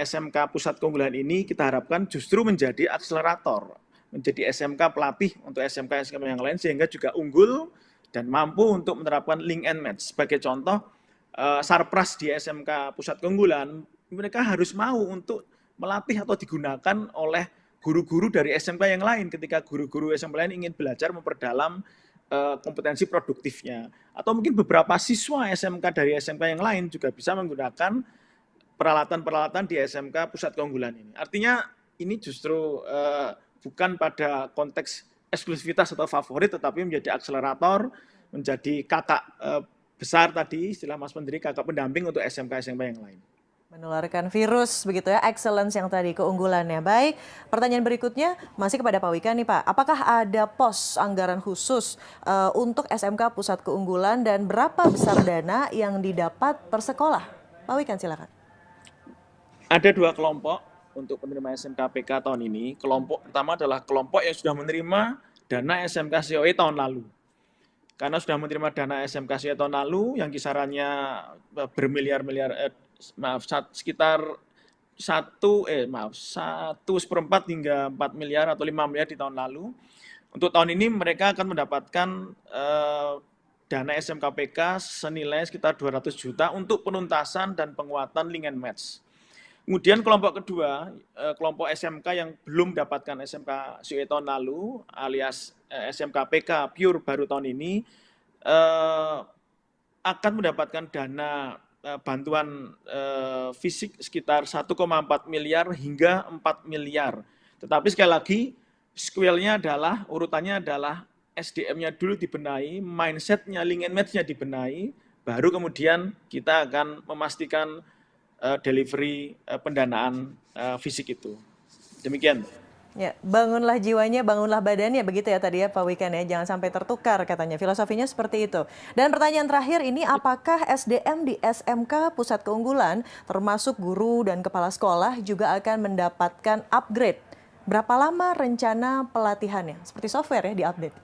SMK Pusat Keunggulan ini kita harapkan justru menjadi akselerator, menjadi SMK pelatih untuk SMK-SMK yang lain, sehingga juga unggul dan mampu untuk menerapkan link and match. Sebagai contoh, sarpras di SMK Pusat Keunggulan, mereka harus mau untuk melatih atau digunakan oleh guru-guru dari SMK yang lain ketika guru-guru SMK lain ingin belajar memperdalam kompetensi produktifnya. Atau mungkin beberapa siswa SMK dari SMK yang lain juga bisa menggunakan peralatan-peralatan di SMK Pusat Keunggulan ini. Artinya ini justru bukan pada konteks eksklusivitas atau favorit, tetapi menjadi akselerator, menjadi kakak besar tadi, istilah Mas Menteri, kakak pendamping untuk SMK-SMK yang lain. Menularkan virus begitu ya, excellence yang tadi, keunggulannya. Baik, pertanyaan berikutnya masih kepada Pak Wikan nih Pak. Apakah ada pos anggaran khusus untuk SMK Pusat Keunggulan dan berapa besar dana yang didapat per sekolah? Pak Wikan silakan. Ada 2 kelompok untuk penerima SMK PK tahun ini. Kelompok pertama adalah kelompok yang sudah menerima dana SMK COE tahun lalu. Karena sudah menerima dana SMK COE tahun lalu yang kisarannya bermiliar-miliar, sekitar 1/4 hingga 4 miliar atau 5 miliar di tahun lalu. Untuk tahun ini mereka akan mendapatkan dana SMK PK senilai sekitar 200 juta untuk penuntasan dan penguatan link and match. Kemudian kelompok kedua, kelompok SMK yang belum mendapatkan SMK COE tahun lalu, alias SMK PK pure baru tahun ini, akan mendapatkan dana bantuan fisik sekitar 1,4 miliar hingga 4 miliar. Tetapi sekali lagi, square-nya adalah, urutannya adalah SDM-nya dulu dibenahi, mindset-nya, link and match-nya dibenahi, baru kemudian kita akan memastikan delivery pendanaan fisik itu. Demikian. Ya, bangunlah jiwanya, bangunlah badannya, begitu ya tadi ya Pak Wikan ya, jangan sampai tertukar katanya, filosofinya seperti itu. Dan pertanyaan terakhir ini, apakah SDM di SMK Pusat Keunggulan, termasuk guru dan kepala sekolah juga akan mendapatkan upgrade? Berapa lama rencana pelatihannya? Seperti software ya, diupdate.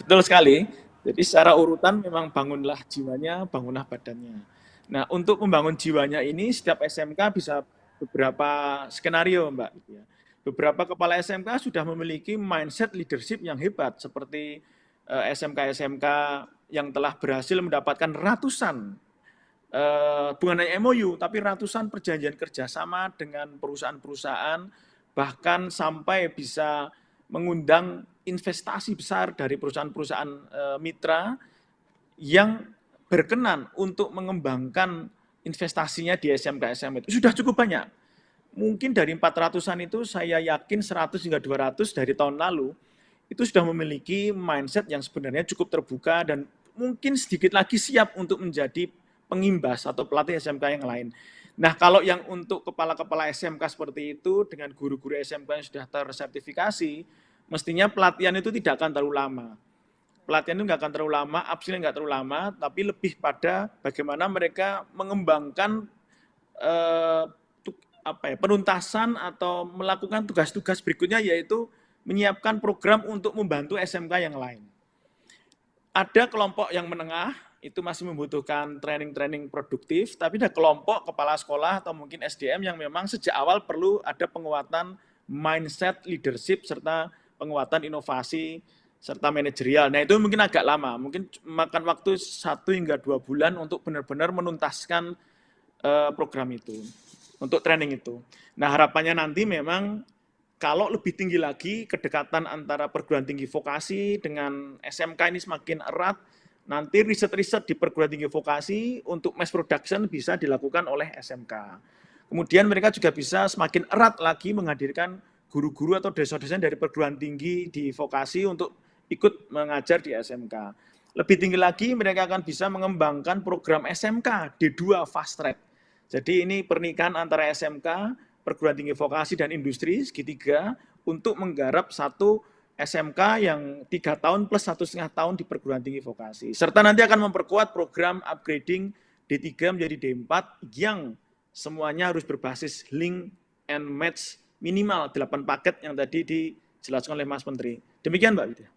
Betul sekali. Jadi secara urutan memang bangunlah jiwanya, bangunlah badannya. Nah, untuk membangun jiwanya ini setiap SMK bisa beberapa skenario, Mbak. Beberapa kepala SMK sudah memiliki mindset leadership yang hebat, seperti SMK-SMK yang telah berhasil mendapatkan ratusan, bukan hanya MOU, tapi ratusan perjanjian kerjasama dengan perusahaan-perusahaan, bahkan sampai bisa mengundang investasi besar dari perusahaan-perusahaan mitra yang berkenan untuk mengembangkan investasinya di SMK-SMK itu sudah cukup banyak. Mungkin dari 400-an itu saya yakin 100 hingga 200 dari tahun lalu itu sudah memiliki mindset yang sebenarnya cukup terbuka dan mungkin sedikit lagi siap untuk menjadi pengimbas atau pelatih SMK yang lain. Nah, kalau yang untuk kepala-kepala SMK seperti itu dengan guru-guru SMK yang sudah tersertifikasi, mestinya pelatihan itu tidak akan terlalu lama. Pelatihan itu nggak akan terlalu lama, upskilling nggak terlalu lama, tapi lebih pada bagaimana mereka mengembangkan penuntasan atau melakukan tugas-tugas berikutnya, yaitu menyiapkan program untuk membantu SMK yang lain. Ada kelompok yang menengah, itu masih membutuhkan training-training produktif, tapi ada kelompok kepala sekolah atau mungkin SDM yang memang sejak awal perlu ada penguatan mindset leadership serta penguatan inovasi serta manajerial. Nah, itu mungkin agak lama, mungkin makan waktu 1 hingga 2 bulan untuk benar-benar menuntaskan program itu, untuk training itu. Nah, harapannya nanti memang kalau lebih tinggi lagi kedekatan antara perguruan tinggi vokasi dengan SMK ini semakin erat, nanti riset-riset di perguruan tinggi vokasi untuk mass production bisa dilakukan oleh SMK. Kemudian mereka juga bisa semakin erat lagi menghadirkan guru-guru atau dosen-dosen dari perguruan tinggi di vokasi untuk ikut mengajar di SMK. Lebih tinggi lagi mereka akan bisa mengembangkan program SMK D2 Fast Track. Jadi ini pernikahan antara SMK, perguruan tinggi vokasi dan industri segitiga untuk menggarap satu SMK yang 3 tahun plus 1,5 tahun di perguruan tinggi vokasi. Serta nanti akan memperkuat program upgrading D3 menjadi D4 yang semuanya harus berbasis link and match minimal 8 paket yang tadi dijelaskan oleh Mas Menteri. Demikian Mbak Widya.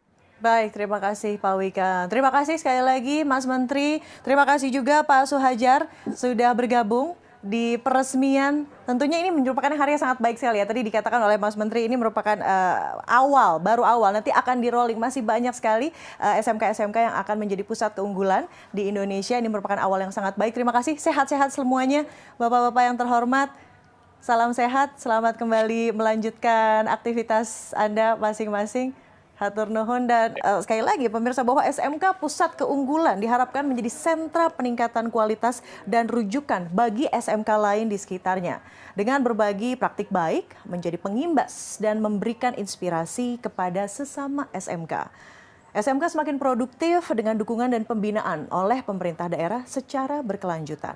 Baik, terima kasih Pak Wika. Terima kasih sekali lagi Mas Menteri. Terima kasih juga Pak Suhajar sudah bergabung di peresmian. Tentunya ini merupakan hari yang sangat baik sekali ya. Tadi dikatakan oleh Mas Menteri ini merupakan baru awal. Nanti akan di rolling. Masih banyak sekali SMK-SMK yang akan menjadi pusat keunggulan di Indonesia. Ini merupakan awal yang sangat baik. Terima kasih. Sehat-sehat semuanya. Bapak-bapak yang terhormat. Salam sehat. Selamat kembali melanjutkan aktivitas Anda masing-masing. Hatur nuhun dan sekali lagi pemirsa bahwa SMK Pusat Keunggulan diharapkan menjadi sentra peningkatan kualitas dan rujukan bagi SMK lain di sekitarnya. Dengan berbagi praktik baik, menjadi pengimbas dan memberikan inspirasi kepada sesama SMK. SMK semakin produktif dengan dukungan dan pembinaan oleh pemerintah daerah secara berkelanjutan.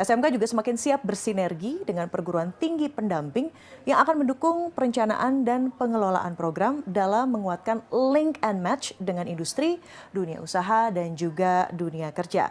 SMK juga semakin siap bersinergi dengan perguruan tinggi pendamping yang akan mendukung perencanaan dan pengelolaan program dalam menguatkan link and match dengan industri, dunia usaha, dan juga dunia kerja.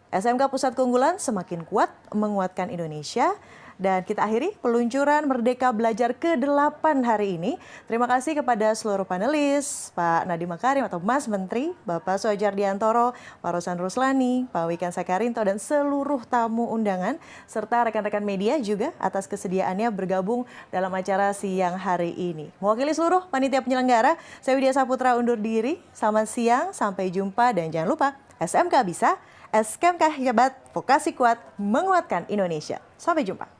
SMK Pusat Keunggulan semakin kuat menguatkan Indonesia. Dan kita akhiri peluncuran Merdeka Belajar ke-8 hari ini. Terima kasih kepada seluruh panelis, Pak Nadiem Makarim atau Mas Menteri, Bapak Suhajar Diantoro, Pak Rosan Ruslani, Pak Wikan Sakarinto, dan seluruh tamu undangan, serta rekan-rekan media juga atas kesediaannya bergabung dalam acara siang hari ini. Mewakili seluruh panitia penyelenggara, saya Widya Saputra undur diri. Selamat siang, sampai jumpa, dan jangan lupa SMK bisa, SMK hebat, vokasi kuat, menguatkan Indonesia. Sampai jumpa.